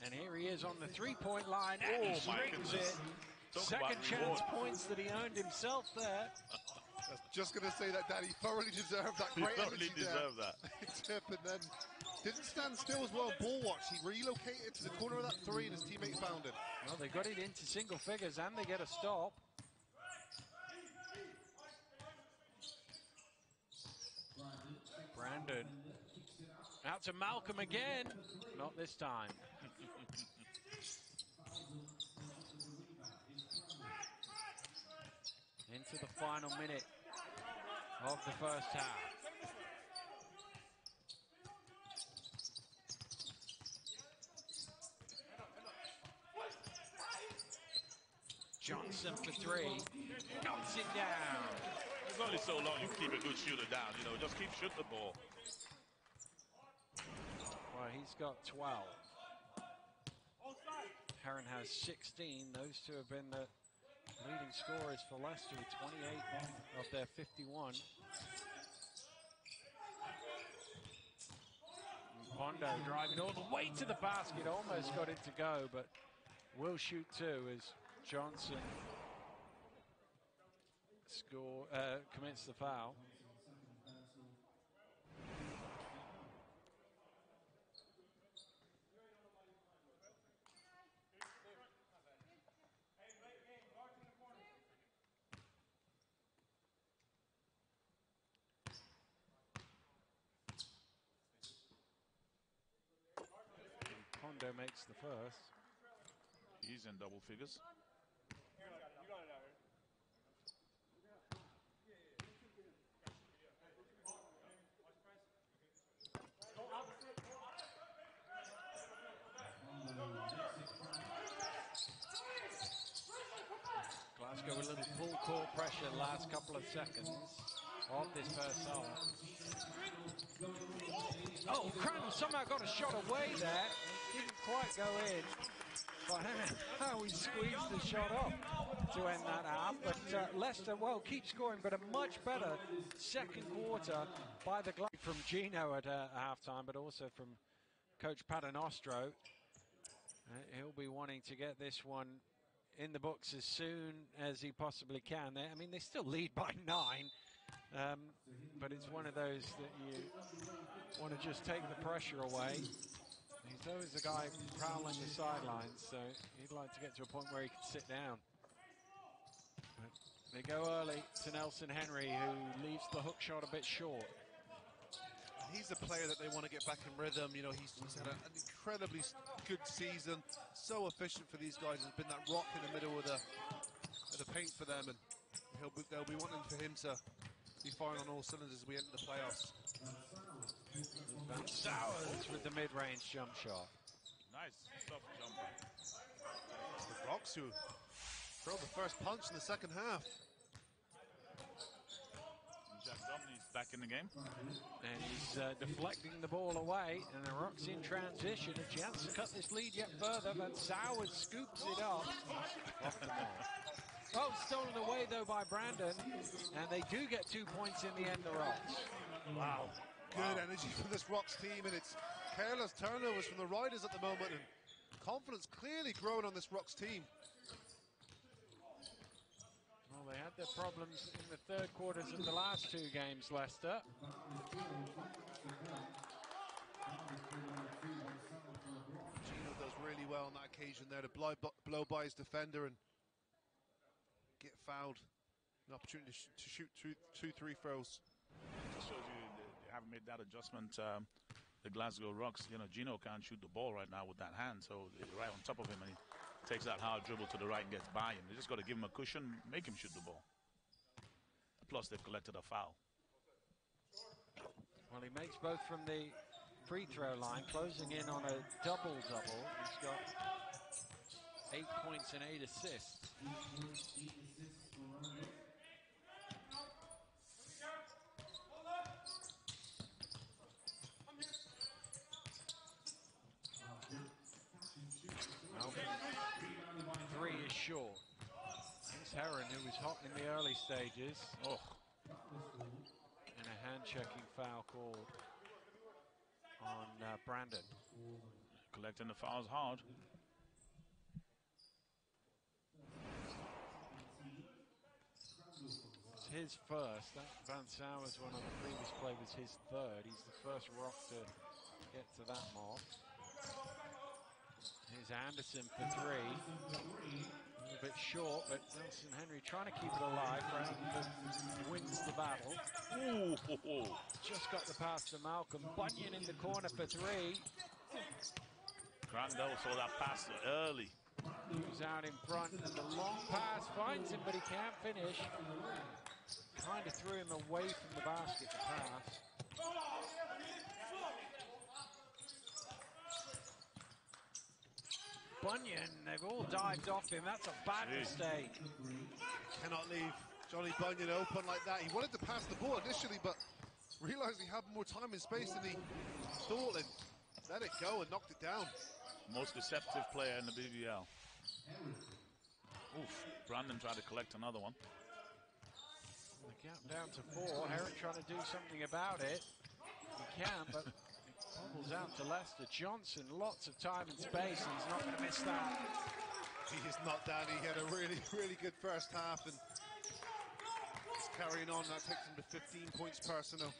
Speaker 1: And here he is on the three-point line, and he strings it. Second chance points that he earned himself there.
Speaker 2: Just going to say that, Daddy thoroughly deserved that. Great
Speaker 3: thoroughly deserved that.
Speaker 2: Tip, and then didn't stand still as well. Ball watch. He relocated to the corner of that three, and his teammate found it.
Speaker 1: Well, they got it into single figures, and they get a stop. Brandon out to Malcolm again. Not this time. Into the final minute of the first half. Johnson for three. Knocks it down.
Speaker 3: It's only so long you keep a good shooter down. You know, just keep shooting the ball.
Speaker 1: Well, he's got 12. Heron has 16. Those two have been the leading scorers for Leicester with 28 of their 51. And Pondo driving all the way to the basket, almost got it to go, but will shoot two as Johnson commits the foul. Pondo makes the first.
Speaker 3: He's in double figures.
Speaker 1: Glasgow a little full court pressure the last couple of seconds of this first half. Oh, Crandall somehow got a shot away there. Didn't quite go in. But I don't know how he squeezed the shot off to end that half. But Leicester, well, keep scoring, but a much better second quarter by the Glasgow from Gino at halftime, but also from Coach Paternostro. He'll be wanting to get this one in the books as soon as he possibly can. I mean, they still lead by 9, but it's one of those that you want to just take the pressure away. He's always the guy prowling the sidelines, so he'd like to get to a point where he can sit down. But they go early to Nelson Henry, who leaves the hook shot a bit short.
Speaker 2: he's a player that they want to get back in rhythm. You know, he's had an incredibly good season, so efficient for these guys. He's been that rock in the middle of the paint for them, and they'll be wanting for him to be firing on all cylinders as we enter the playoffs.
Speaker 1: Van Sowers with the mid-range jump shot.
Speaker 3: Nice soft jumper.
Speaker 2: The Rocks who throw the first punch in the second half.
Speaker 3: Jack Domney's back in the game.
Speaker 1: And he's deflecting the ball away, and the Rocks in transition. A chance to cut this lead yet further. Van Sowers scoops it up. Oh, stolen away though by Brandon, and they do get 2 points in the end, the Rocks.
Speaker 2: Wow. Good energy from this Rocks team, and it's careless turnovers from the Riders at the moment, and confidence clearly growing on this Rocks team.
Speaker 1: Well, they had their problems in the third quarters of the last two games, Leicester.
Speaker 2: Gino does really well on that occasion there to blow by his defender and get fouled. An opportunity to shoot two free throws.
Speaker 3: Just shows you they haven't made that adjustment. The Glasgow Rocks, you know, Gino can't shoot the ball right now with that hand, so they're right on top of him, and he takes that hard dribble to the right and gets by him. They just got to give him a cushion, make him shoot the ball. Plus, they've collected a foul.
Speaker 1: Well, he makes both from the free throw line, closing in on a double-double. He's got 8 points and 8 assists. Three is short. It's Heron, who was hot in the early stages.
Speaker 3: Oh.
Speaker 1: And a hand-checking foul called on Brandon.
Speaker 3: Collecting the fouls hard.
Speaker 1: It's his first. That Van Sowers one on the previous play was his third. He's the first Rock to get to that mark. Here's Anderson for three. A little bit short, but Nelson Henry trying to keep it alive. Brandon wins the battle.
Speaker 3: Ooh.
Speaker 1: Just got the pass to Malcolm. Bunyan in the corner for three.
Speaker 3: Crandell saw that pass early.
Speaker 1: Moves out in front, and the long pass finds him, but he can't finish. Kind of threw him away from the basket, the pass. Bunyan, they've all dived off him. That's a bad mistake.
Speaker 2: Cannot leave Johnny Bunyan open like that. He wanted to pass the ball initially, but realized he had more time and space than he thought, and let it go and knocked it down.
Speaker 3: Most deceptive player in the BBL. Oof, Brandon tried to collect another one.
Speaker 1: The gap down to 4. Heron trying to do something about it. He can, but it bobbles out to Leicester. Johnson, lots of time and space, and he's not going to miss that.
Speaker 2: He is not down. He had a really, really good first half, and he's carrying on. That takes him to 15 points personal.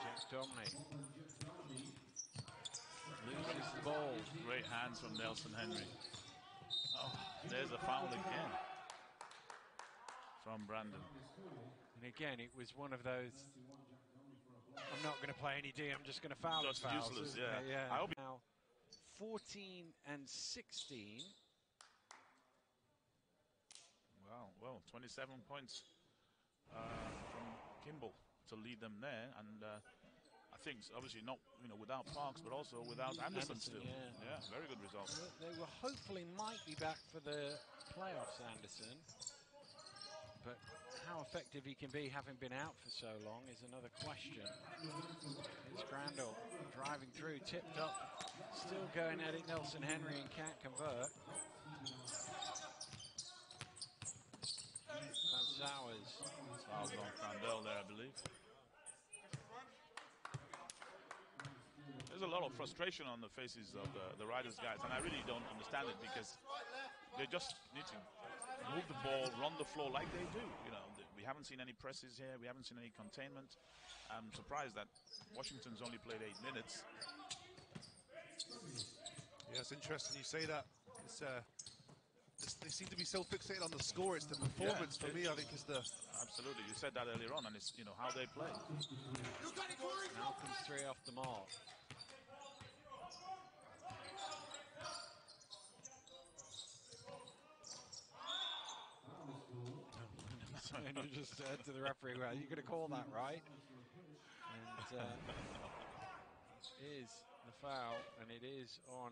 Speaker 1: Jack Domney loses the ball.
Speaker 3: Great hands from Nelson Henry. Oh, there's a foul again from Brandon.
Speaker 1: And again, it was one of those, I'm not going to play any D, I'm just going to foul.
Speaker 3: Just
Speaker 1: fouls,
Speaker 3: useless, yeah.
Speaker 1: I hope now 14 and 16.
Speaker 3: Wow, well, 27 points from Kimball to lead them there, and I think obviously not, without Parks, but also without Anderson still. Yeah, very good result.
Speaker 1: They were hopefully might be back for the playoffs, Anderson, but how effective he can be having been out for so long is another question. Here's Crandall driving through, tipped up, still going at it, Nelson Henry, and can't convert. Van Sowers.
Speaker 3: Fouls on Crandell there, I believe. There's a lot of frustration on the faces of the Riders guys, and I really don't understand it, because they just need to move the ball, run the floor like they do. We haven't seen any presses here. We haven't seen any containment. I'm surprised that Washington's only played 8 minutes.
Speaker 2: Yeah, it's interesting you say that. It's they seem to be so fixated on the score. It's the performance for me, I think, is the...
Speaker 3: Absolutely. You said that earlier on, and it's, you know, how they play.
Speaker 1: Malcolm's 3 off the mark. And you just said to the referee, well, you're going to call that, right? And it is the foul, and it is on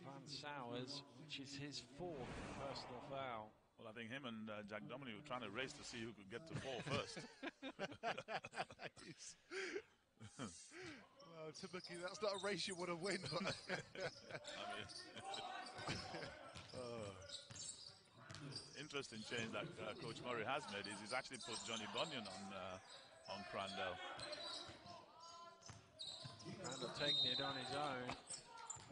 Speaker 1: Van Sowers, which is his 4th personal foul.
Speaker 3: Well, I think him and Jack Dominic were trying to race to see who could get to 4 first.
Speaker 2: Well, typically that's not a race you want to win, but...
Speaker 3: Interesting change that Coach Murray has made is he's actually put Johnny Bunyan on Crandall.
Speaker 1: Crandall taking it on his own.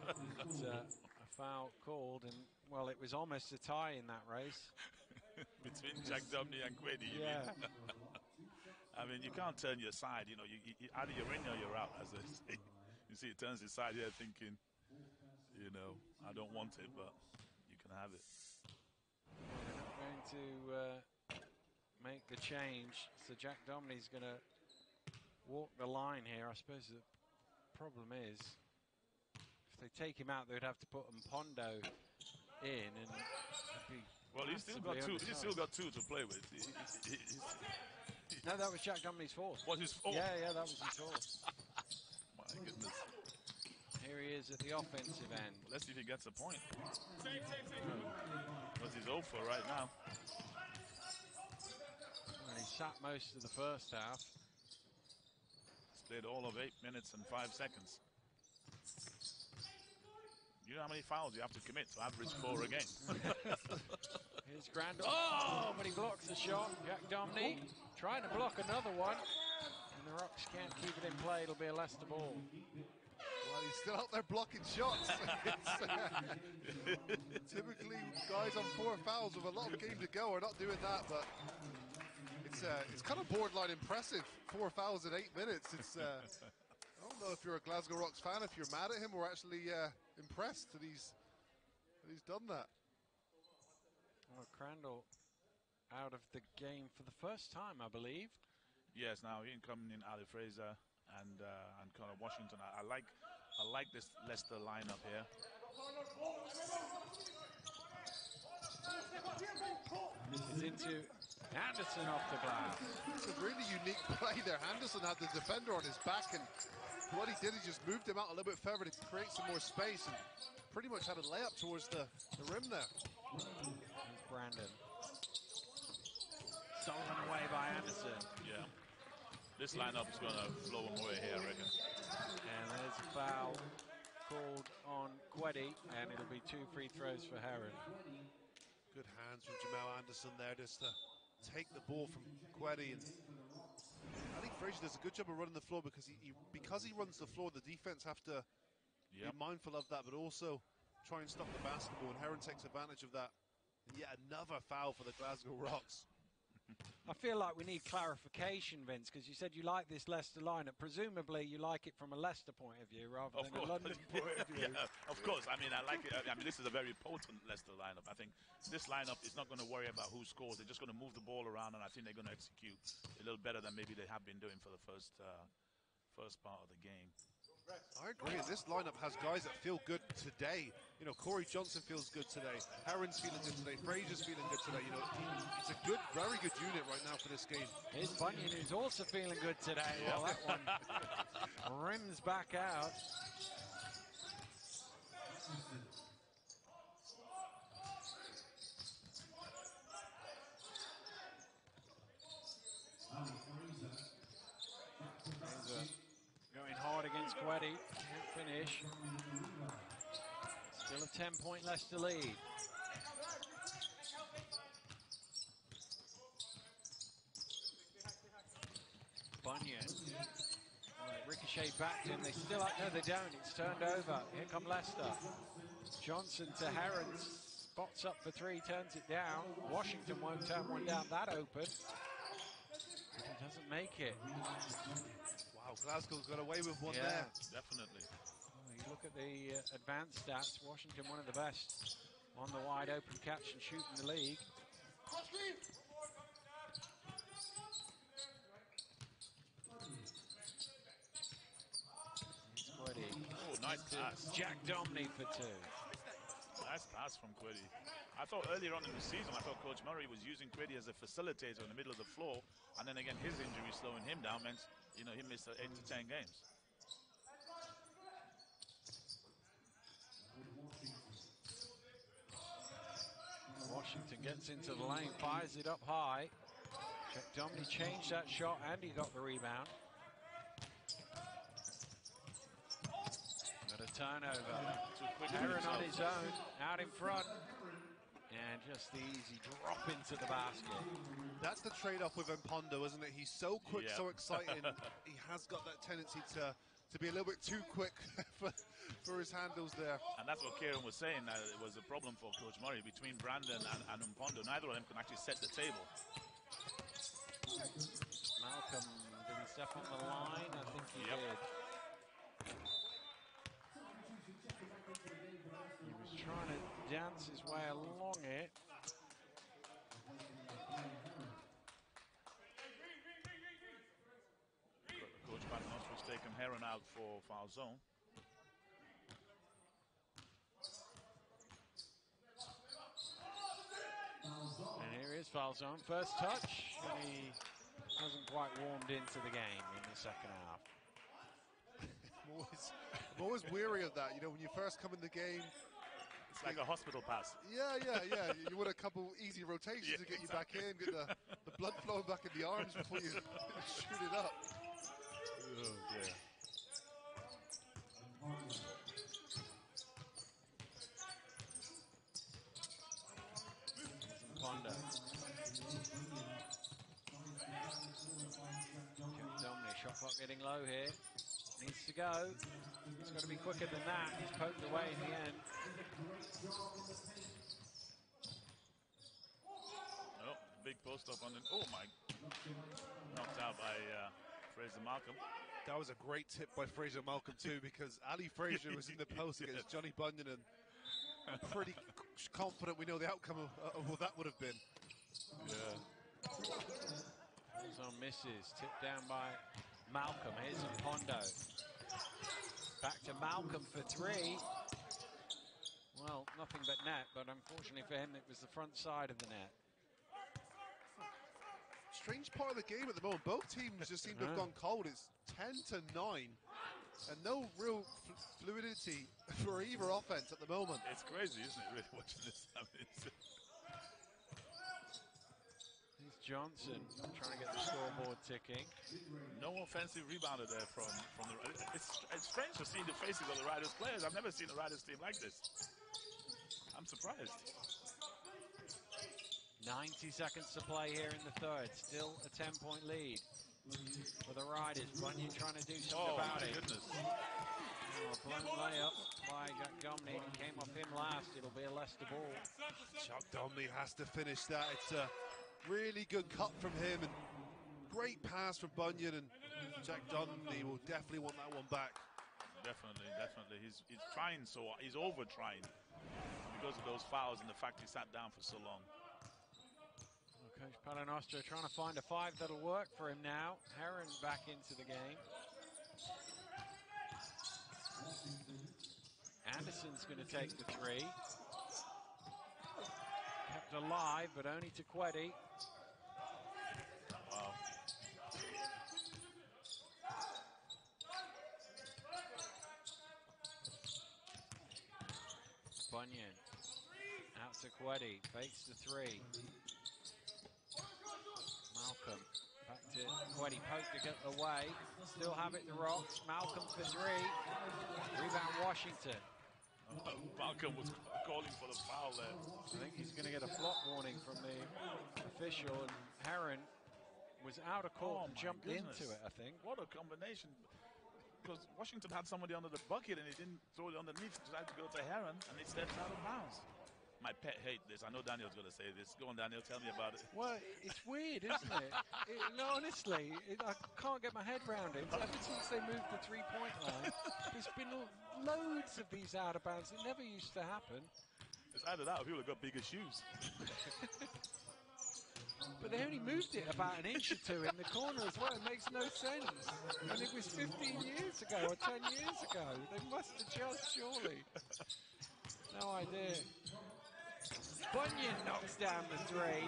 Speaker 1: But, a foul called, and well, it was almost a tie in that race.
Speaker 3: Between Jack Domney and Queddy,
Speaker 1: yeah.
Speaker 3: I mean, you can't turn your side, you know, you either you're in or you're out, as they say. You see, it turns his side here thinking, you know, I don't want it, but you can have it.
Speaker 1: Well, they're not going to make the change, so Jack Domney's going to walk the line here. I suppose the problem is, if they take him out, they'd have to put Mpondo in, and it'd be...
Speaker 3: Well, he's still got 2. He's still got 2 to play with.
Speaker 1: No, that was Jack Domney's 4th.
Speaker 3: What, his 4th?
Speaker 1: Yeah, that was his 4th.
Speaker 3: My goodness.
Speaker 1: Here he is at the offensive end.
Speaker 3: Well, let's see if he gets a point. What's his 0 for right now?
Speaker 1: Well, he sat most of the first half.
Speaker 3: He's played all of 8 minutes and 5 seconds. You know how many fouls you have to commit to average 4 a game?
Speaker 1: Here's Crandall. Oh, but he blocks the shot. Jack Domney trying to block another one. And the Rocks can't keep it in play. It'll be a Leicester ball.
Speaker 2: Well, he's still out there blocking shots. Typically, guys on 4 fouls with a lot of game to go are not doing that, but it's kind of borderline impressive. 4 fouls in 8 minutes. It's I don't know if you're a Glasgow Rocks fan, if you're mad at him, or actually impressed that he's done that.
Speaker 1: Well, Crandall out of the game for the first time, I believe.
Speaker 3: Yes, now in coming in Ali Fraser and Connor Washington. I like this Leicester lineup here.
Speaker 1: It's into Anderson off the glass.
Speaker 2: It's a really unique play there. Anderson had the defender on his back, and what he did, he just moved him out a little bit further to create some more space, and pretty much had a layup towards the rim there.
Speaker 1: Here's Brandon. Stolen away by Anderson.
Speaker 3: Yeah. This lineup is going to blow him away here, I reckon.
Speaker 1: And there's a foul called on Queddy, and it'll be 2 free throws for Heron.
Speaker 2: Good hands from Jamal Anderson there, just to take the ball from Queddy. And I think Fraser does a good job of running the floor, because he runs the floor, the defense have to be mindful of that, but also try and stop the basketball, and Heron takes advantage of that. And yet another foul for the Glasgow Rocks.
Speaker 1: I feel like we need clarification, Vince, because you said you like this Leicester lineup. Presumably you like it from a Leicester point of view rather than a London point of view.
Speaker 3: Yeah, of course. I mean, I like it. I mean, this is a very potent Leicester lineup. I think this lineup is not going to worry about who scores. They're just going to move the ball around, and I think they're going to execute a little better than maybe they have been doing for the first part of the game.
Speaker 2: I agree. This lineup has guys that feel good today. You know, Corey Johnson feels good today. Heron's feeling good today. Fraser's feeling good today. You know, it's a good, very good unit right now for this game.
Speaker 1: Here's Bunyan, who's also feeling good today. Well, that one rims back out. Going hard against Queddy, can't finish. Still a 10-point Leicester lead. Bunyan. Ricochet back to him. They still up. No, they don't. It's turned over. Here come Leicester. Johnson to Heron. Spots up for 3, turns it down. Washington won't turn one down. That open. But he doesn't make it.
Speaker 2: Wow, Glasgow's got away with one there.
Speaker 3: Definitely.
Speaker 1: You look at the advanced stats, Washington one of the best on the wide open catch and shoot in the league.
Speaker 3: Oh, nice pass.
Speaker 1: Jack Domney for 2.
Speaker 3: Nice pass from Quiddy. I thought earlier on in the season, I thought Coach Murray was using Quiddy as a facilitator in the middle of the floor, and then again his injury slowing him down meant, you know, he missed 8 to 10 games.
Speaker 1: Washington gets into the lane, fires it up high. Jack Domney changed that shot and he got the rebound. Got a turnover. Heron on his own, out in front. And just the easy drop into the basket.
Speaker 2: That's the trade-off with Mpondo, isn't it? He's so quick, so exciting. He has got that tendency to be a little bit too quick for his handles there.
Speaker 3: And that's what Kieran was saying, that it was a problem for Coach Murray between Brandon and Mpondo. Neither of them can actually set the table.
Speaker 1: Malcolm, did he step on the line? I think he did. He was trying to dance his way along it.
Speaker 3: Coach Paternoster has taken Heron out for foul zone.
Speaker 1: And here is foul zone. First touch, and he hasn't quite warmed into the game in the second half.
Speaker 2: I'm always weary of that. You know, when you first come in the game,
Speaker 3: it's like a hospital pass.
Speaker 2: Yeah. You want a couple easy rotations to get you back in, get the blood flowing back in the arms before you shoot it up.
Speaker 3: Oh, dear.
Speaker 1: Mpondo. Domney, shot clock getting low here. Needs to go. He's got to be quicker than that. He's poked away in the end.
Speaker 3: Oh, big post up on the. Oh my! Knocked out by Fraser Malcolm.
Speaker 2: That was a great tip by Fraser Malcolm too, because Ali Fraser was in the post against Johnny Bunyan, and I'm pretty confident we know the outcome of what that would have been.
Speaker 3: Yeah.
Speaker 1: On misses, tipped down by Malcolm. Here's Mpondo. Back to Malcolm for 3. Well, nothing but net, but unfortunately for him, it was the front side of the net.
Speaker 2: Strange part of the game at the moment. Both teams just seem to have gone cold. It's 10-9, and no real fluidity for either offense at the moment.
Speaker 3: It's crazy, isn't it, really, watching this? I mean,
Speaker 1: Here's Johnson trying to get the scoreboard ticking.
Speaker 3: No offensive rebounder there from the. It's strange to see the faces of the Riders players. I've never seen a Riders team like this. I'm surprised.
Speaker 1: 90 seconds to play here in the third. Still a 10-point lead for the Riders. Bunyan trying to do something about it.
Speaker 3: Goodness.
Speaker 1: Blown layup by Jack Domney. Came off him last. It'll be a Leicester ball.
Speaker 2: Jack Domney has to finish that. It's a really good cut from him, and great pass from Bunyan, and Jack Domney will definitely want that one back.
Speaker 3: Definitely. He's trying he's over trying because of those fouls and the fact he sat down for so long.
Speaker 1: Coach Paternoster trying to find a 5 that'll work for him now. Heron back into the game. Anderson's going to take the 3. Kept alive, but only to Queddy.
Speaker 3: Wow.
Speaker 1: Bunyan out to Queddy, fakes the 3. Malcolm back to Queddy, poked to get away. Still have it, the Rocks. Malcolm for 3. Rebound Washington.
Speaker 3: Malcolm was calling for the foul there.
Speaker 1: I think he's going to get a flop warning from the official, and Heron was out of court and jumped into it, I think.
Speaker 3: What a combination. Because Washington had somebody under the bucket and he didn't throw it underneath, tried to go to Heron, and it steps out of bounds. My pet hate this. I know Daniel's going to say this. Go on, Daniel, tell me about it.
Speaker 1: Well, it's weird, isn't it? No, honestly, I can't get my head around it. Ever since they moved the three-point line, there's been loads of these out of bounds. It never used to happen.
Speaker 3: It's either that or people have got bigger shoes.
Speaker 1: But they only moved it about an inch or two in the corner as well. It makes no sense. And it was 15 years ago or 10 years ago. They must adjust, surely. No idea. Bunyan knocks down the three.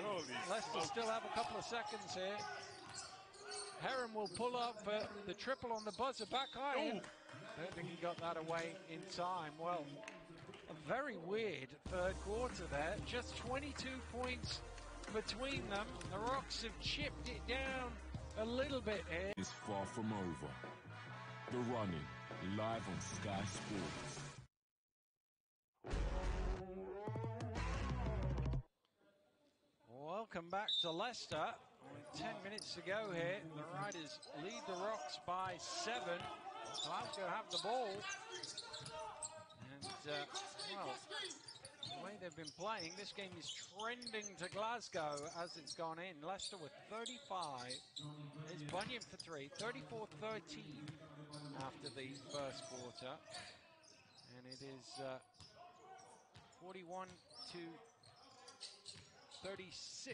Speaker 1: Leicester still have a couple of seconds here. Heron will pull up for the triple on the buzzer, back iron. I don't think he got that away in time. Well, a very weird third quarter there. Just 22 points between them. The Rocks have chipped it down a little bit here.
Speaker 5: It's far from over. The Running, live on Sky Sports.
Speaker 1: Welcome back to Leicester. With 10 minutes to go here. The Riders lead the Rocks by 7. Glasgow have the ball. And, well, the way they've been playing, this game is trending to Glasgow as it's gone in. Leicester with 35. It's Bunyan for 3. 34-13 after the first quarter. And it is 41-36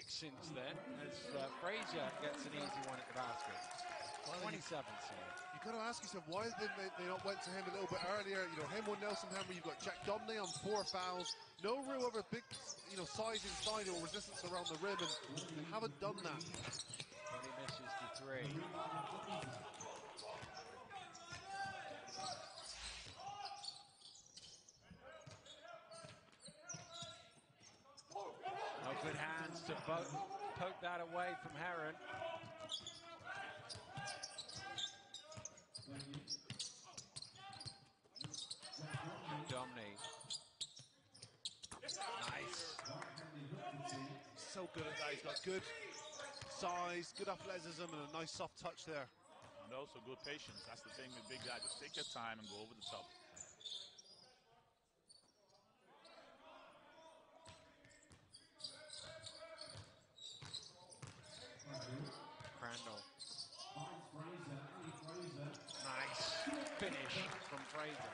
Speaker 1: since then, as Fraser gets an easy one at the basket. 27, sorry.
Speaker 2: You've got to ask yourself, why did they not went to him a little bit earlier? You know, him or Nelson Henry, you've got Jack Domney on 4 fouls. No real other big, size inside or resistance around the rim, and they haven't done that.
Speaker 1: And he misses the 3. Oh, good hands to poke that away from Heron. Domney. Nice.
Speaker 2: So good at that. He's got good size, good athleticism, and a nice soft touch there.
Speaker 3: And also good patience. That's the thing with big guys. Just take your time and go over the top.
Speaker 1: Crandall. Nice finish from Fraser.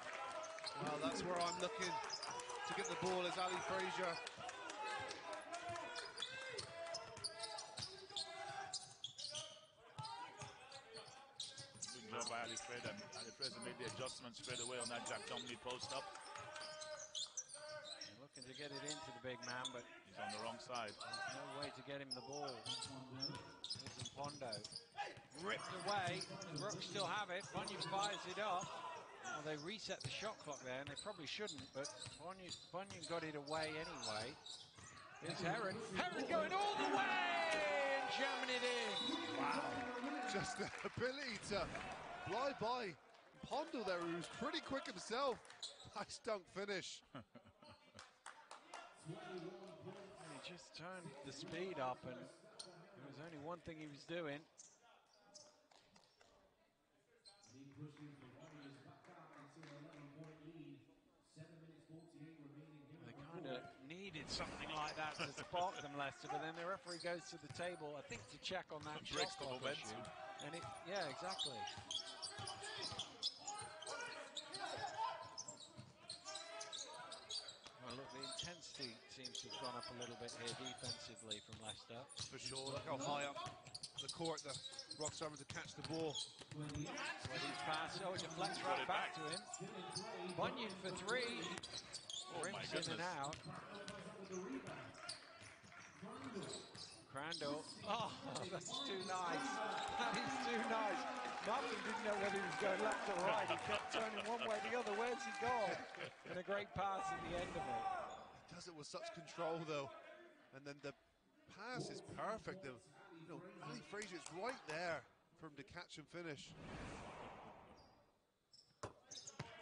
Speaker 2: Well, that's where I'm looking to get the ball, is Ali Fraser.
Speaker 3: Good job by Ali Fraser. Ali Fraser made the adjustment straight away on that Jack Domney post up.
Speaker 1: They're looking to get it into the big man, but
Speaker 3: he's on the wrong side.
Speaker 1: No way to get him the ball. There's Pondo. Ripped away. The Rocks still have it. Bunyan fires it up. Well, they reset the shot clock there, and they probably shouldn't, but Bunyan got it away anyway. Here's Heron. Heron going all the way and jamming it in. Wow.
Speaker 2: Just the ability to fly by Pondo there, who was pretty quick himself. Nice dunk finish.
Speaker 1: He just turned the speed up, and there was only one thing he was doing. They kind of needed something like that to spark them, Leicester, but then the referee goes to the table, I think, to check on that shot clock issue. And yeah, exactly. Well, look, the intensity seems to have gone up a little bit here defensively from Leicester.
Speaker 2: For sure, look how high up the court the Rocks are having to catch the ball.
Speaker 1: Sweaty's pass, it deflects right back to him. Bunyan for 3. Rims in and out. Crandall. Oh, that's too nice. That is too nice. Malcolm didn't know whether he was going left or right. He kept turning one way or the other. Where's he gone? And a great pass at the end of it.
Speaker 2: He does it with such control, though. And then the pass is perfect. Ali Fraser is right there for him to catch and finish.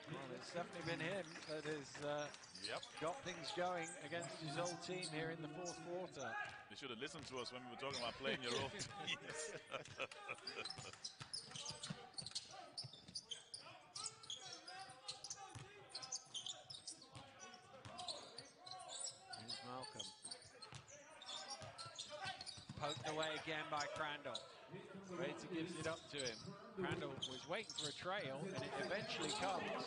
Speaker 1: Well, it's definitely been him that has got things going against his old team here in the fourth quarter.
Speaker 3: They should have listened to us when we were talking about playing your old teams.
Speaker 1: Here's Malcolm. Poked away again by Crandall. Fraser gives it up to him. Crandall was waiting for a trail, and it eventually comes.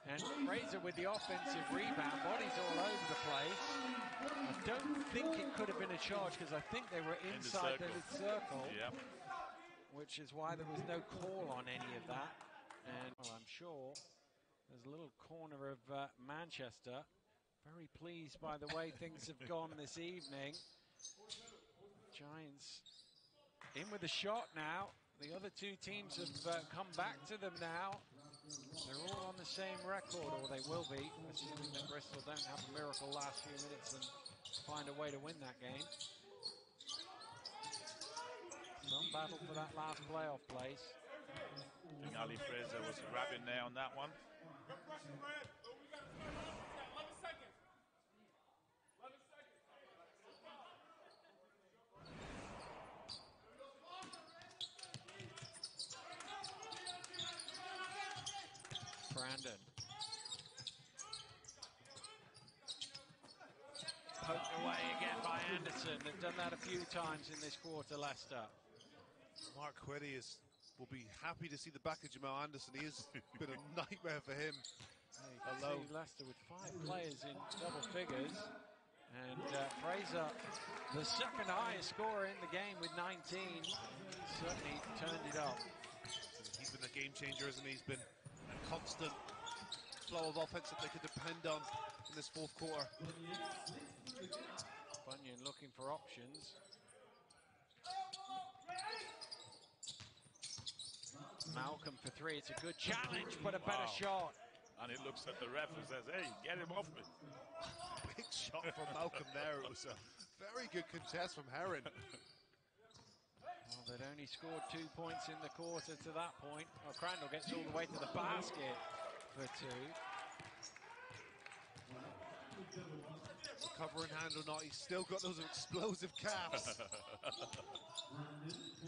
Speaker 1: And Fraser with the offensive rebound, bodies all over the place. I don't think it could have been a charge because I think they were inside the circle.
Speaker 3: Yep.
Speaker 1: Which is why there was no call on any of that. And well, I'm sure there's a little corner of Manchester. Very pleased by the way things have gone this evening. Giants in with a shot now. The other two teams have come back to them now. They're all on the same record, or they will be, assuming that Bristol don't have a miracle last few minutes and find a way to win that game. Some battle for that last playoff place.
Speaker 3: I think Ali Fraser was grabbing there on that one.
Speaker 1: Brandon. Poked away again by Anderson. They've done that a few times in this quarter, Leicester.
Speaker 2: Mark Quiddy will be happy to see the back of Jamal Anderson. He has been a nightmare for him.
Speaker 1: Alone. Leicester with 5 players in double figures. And Fraser, the second highest scorer in the game with 19, certainly turned it up.
Speaker 2: He's been a game changer, isn't he? He's been a constant flow of offense that they could depend on in this fourth quarter.
Speaker 1: Bunyan looking for options. Malcolm for 3. It's a good challenge, but a better shot.
Speaker 3: And it looks at the ref and says, hey, get him off me.
Speaker 2: Big shot from Malcolm there. It was a very good contest from Heron.
Speaker 1: Well, they'd only scored 2 points in the quarter to that point. Well, Crandall gets all the way to the basket for 2.
Speaker 2: Cover in hand or not, he's still got those explosive calves.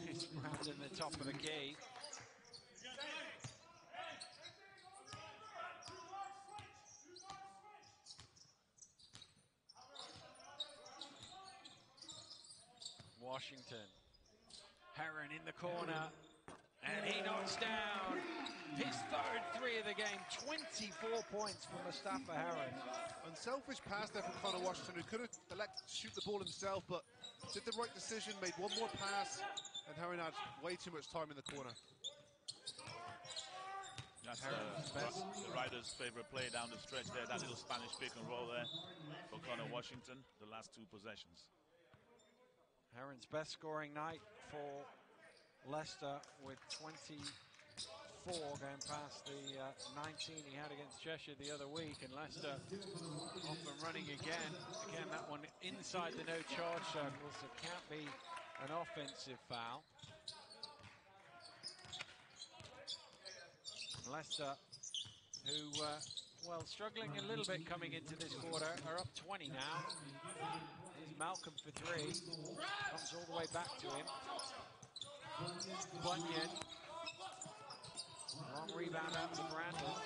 Speaker 1: It's Brandon the top of the key. Washington. Heron in the corner. And he knocks down his third 3 of the game. 24 points for Mustapha Heron.
Speaker 2: Unselfish pass there from Connor Washington, who could have elected to shoot the ball himself, but did the right decision, made one more pass, and Heron had way too much time in the corner.
Speaker 3: That's the Riders' favourite play down the stretch there, that little Spanish pick and roll there for Connor Washington, the last 2 possessions.
Speaker 1: Heron's best scoring night for Leicester with 24, going past the 19 he had against Cheshire the other week, and Leicester off and running again. Again, that one inside the no charge circle, so can't be an offensive foul. And Leicester, who, well, struggling a little bit coming into this quarter, are up 20 now. Here's Malcolm for 3, comes all the way back to him. Bunyan, long rebound out to Brandon,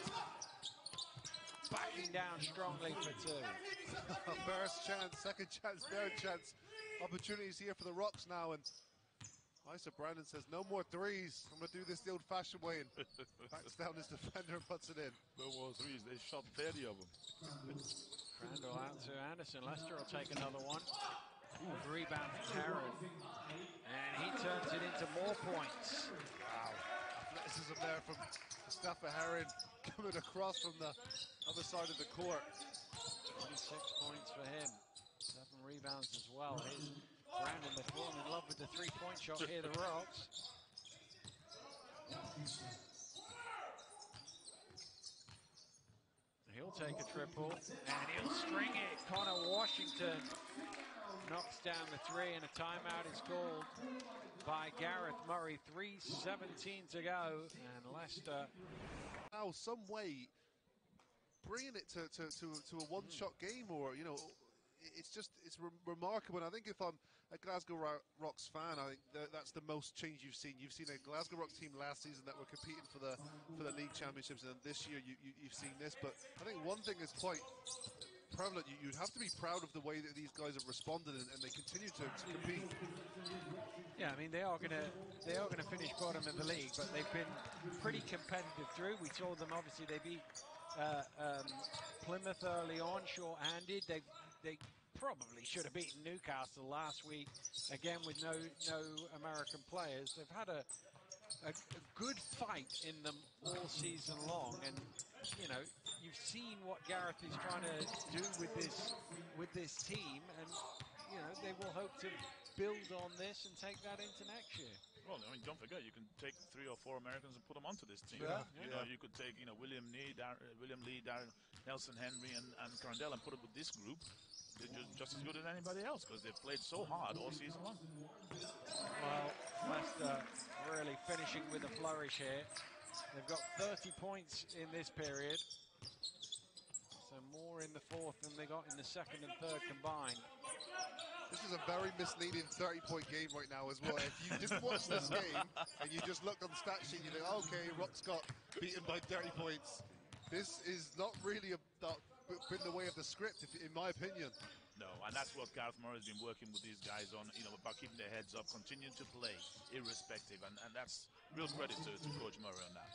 Speaker 1: backing down strongly for 2.
Speaker 2: First chance, second chance, third chance. Opportunities here for the Rocks now, and Isa Brandon says no more threes. I'm going to do this the old-fashioned way, and backs down his defender and puts it in.
Speaker 3: No more threes, they shot 30 of them.
Speaker 1: Crandall out to Anderson. Leicester will take another one. Good rebound from Heron. And he turns it into more points.
Speaker 2: Wow. Athleticism there from Mustapha Heron coming across from the other side of the court.
Speaker 1: 26 points for him. 7 rebounds as well. Here's Brandon, they're falling in love with the 3-point shot here, the Rocks. He'll take a triple, and he'll string it. Connor Washington knocks down the 3, and a timeout is called by Gareth Murray. 3:17 to go, and Leicester
Speaker 2: now some way bringing it to a one-shot game, or, you know, it's remarkable. And I think if I'm a Glasgow Rocks fan, I think that's the most change you've seen. You've seen a Glasgow Rocks team last season that were competing for the league championships, and this year you've seen this. But I think one thing is quite prevalent. You'd have to be proud of the way that these guys have responded, and they continue to compete.
Speaker 1: Yeah, I mean, they are gonna finish bottom of the league, but they've been pretty competitive through. We saw them, obviously, they beat Plymouth early on, short-handed. They probably should have beaten Newcastle last week, again with no American players. They've had a good fight in them all season long, and you know, you've seen what Gareth is trying to do with this team, and you know, they will hope to build on this and take that into next year.
Speaker 3: Well, I mean, don't forget, you can take 3 or 4 Americans and put them onto this team.
Speaker 2: Yeah,
Speaker 3: You know, you could take, you know, William Lee, Darren, Nelson Henry, and Crandell, and put it with this group. They're just as good as anybody else because they've played so hard all season long.
Speaker 1: Well, Leicester really finishing with a flourish here. They've got 30 points in this period, so more in the fourth than they got in the second and third combined.
Speaker 2: This is a very misleading 30-point game right now as well. If you didn't watch this game and you just looked on the stat sheet, you think, okay, Rock's got beaten by 30 points. This is not really been the way of the script, in my opinion.
Speaker 3: No, and that's what Gareth Murray has been working with these guys on, you know, about keeping their heads up, continuing to play irrespective, and that's real credit to Coach Murray on that.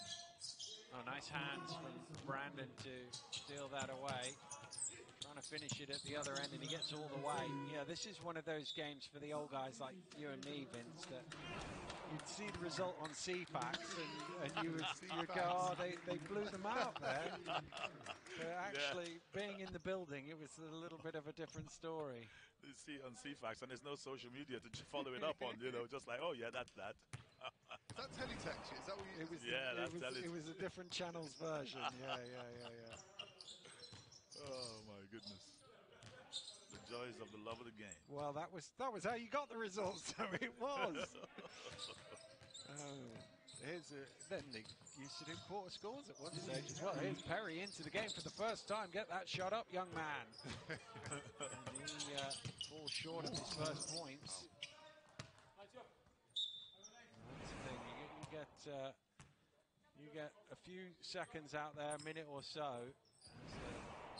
Speaker 1: Oh, nice hands from Brandon to steal that away. Trying to finish it at the other end, and he gets all the way. Yeah, this is one of those games for the old guys like you and me, Vince, that you'd see the result on CFAX, and you would go, oh, they blew them out there. But actually, being in the building, it was a little bit of a different story.
Speaker 3: You see on CFAX, and there's no social media to follow it up on, you know, just like, oh, yeah, that's that.
Speaker 2: Is that teletext? Is that what you...
Speaker 1: It was a different channel's version. Yeah.
Speaker 3: Oh my goodness. The joys of the love of the game.
Speaker 1: Well, that was how you got the results, so it was. Then they used to do quarter scores at one stage as well. Here's Perry into the game for the first time. Get that shot up, young man. And he falls short of his first points. That's the thing. You get a few seconds out there, a minute or so.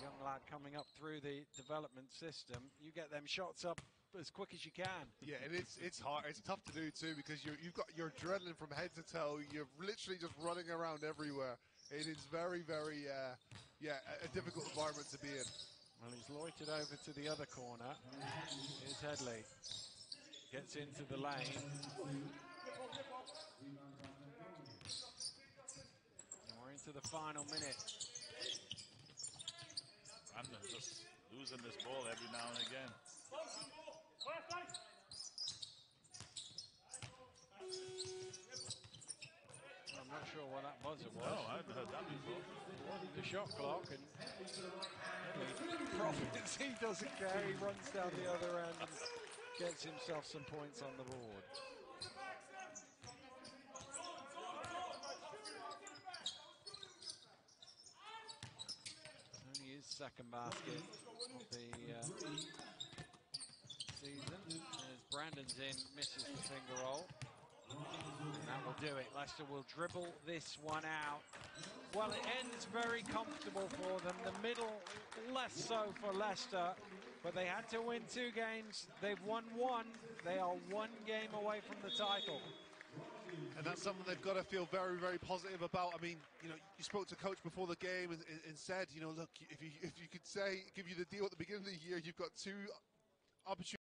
Speaker 1: Young lad coming up through the development system, you get them shots up as quick as you can.
Speaker 2: Yeah, and it's hard. It's tough to do too because you've got your adrenaline from head to toe. You're literally just running around everywhere. It is very, very, a difficult environment to be in.
Speaker 1: Well, he's loitered over to the other corner. Here's Headley. Gets into the lane. And we're into the final minute.
Speaker 3: Brandon just losing this ball every now and again.
Speaker 1: I'm not sure what that buzzer was.
Speaker 3: No, I haven't heard that before.
Speaker 1: It wasn't the shot clock, and Providence, he doesn't care. He runs down the other end and gets himself some points on the board. Second basket of the season as Brandon's in, misses the finger roll, and that will do it. Leicester will dribble this one out. Well, it ends very comfortable for them. The middle less so for Leicester, but they had to win 2 games. They've won 1. They are 1 game away from the title.
Speaker 2: And that's something they've got to feel very, very positive about. I mean, you know, you spoke to coach before the game and said, you know, look, if you could say, give you the deal at the beginning of the year, you've got 2 opportunities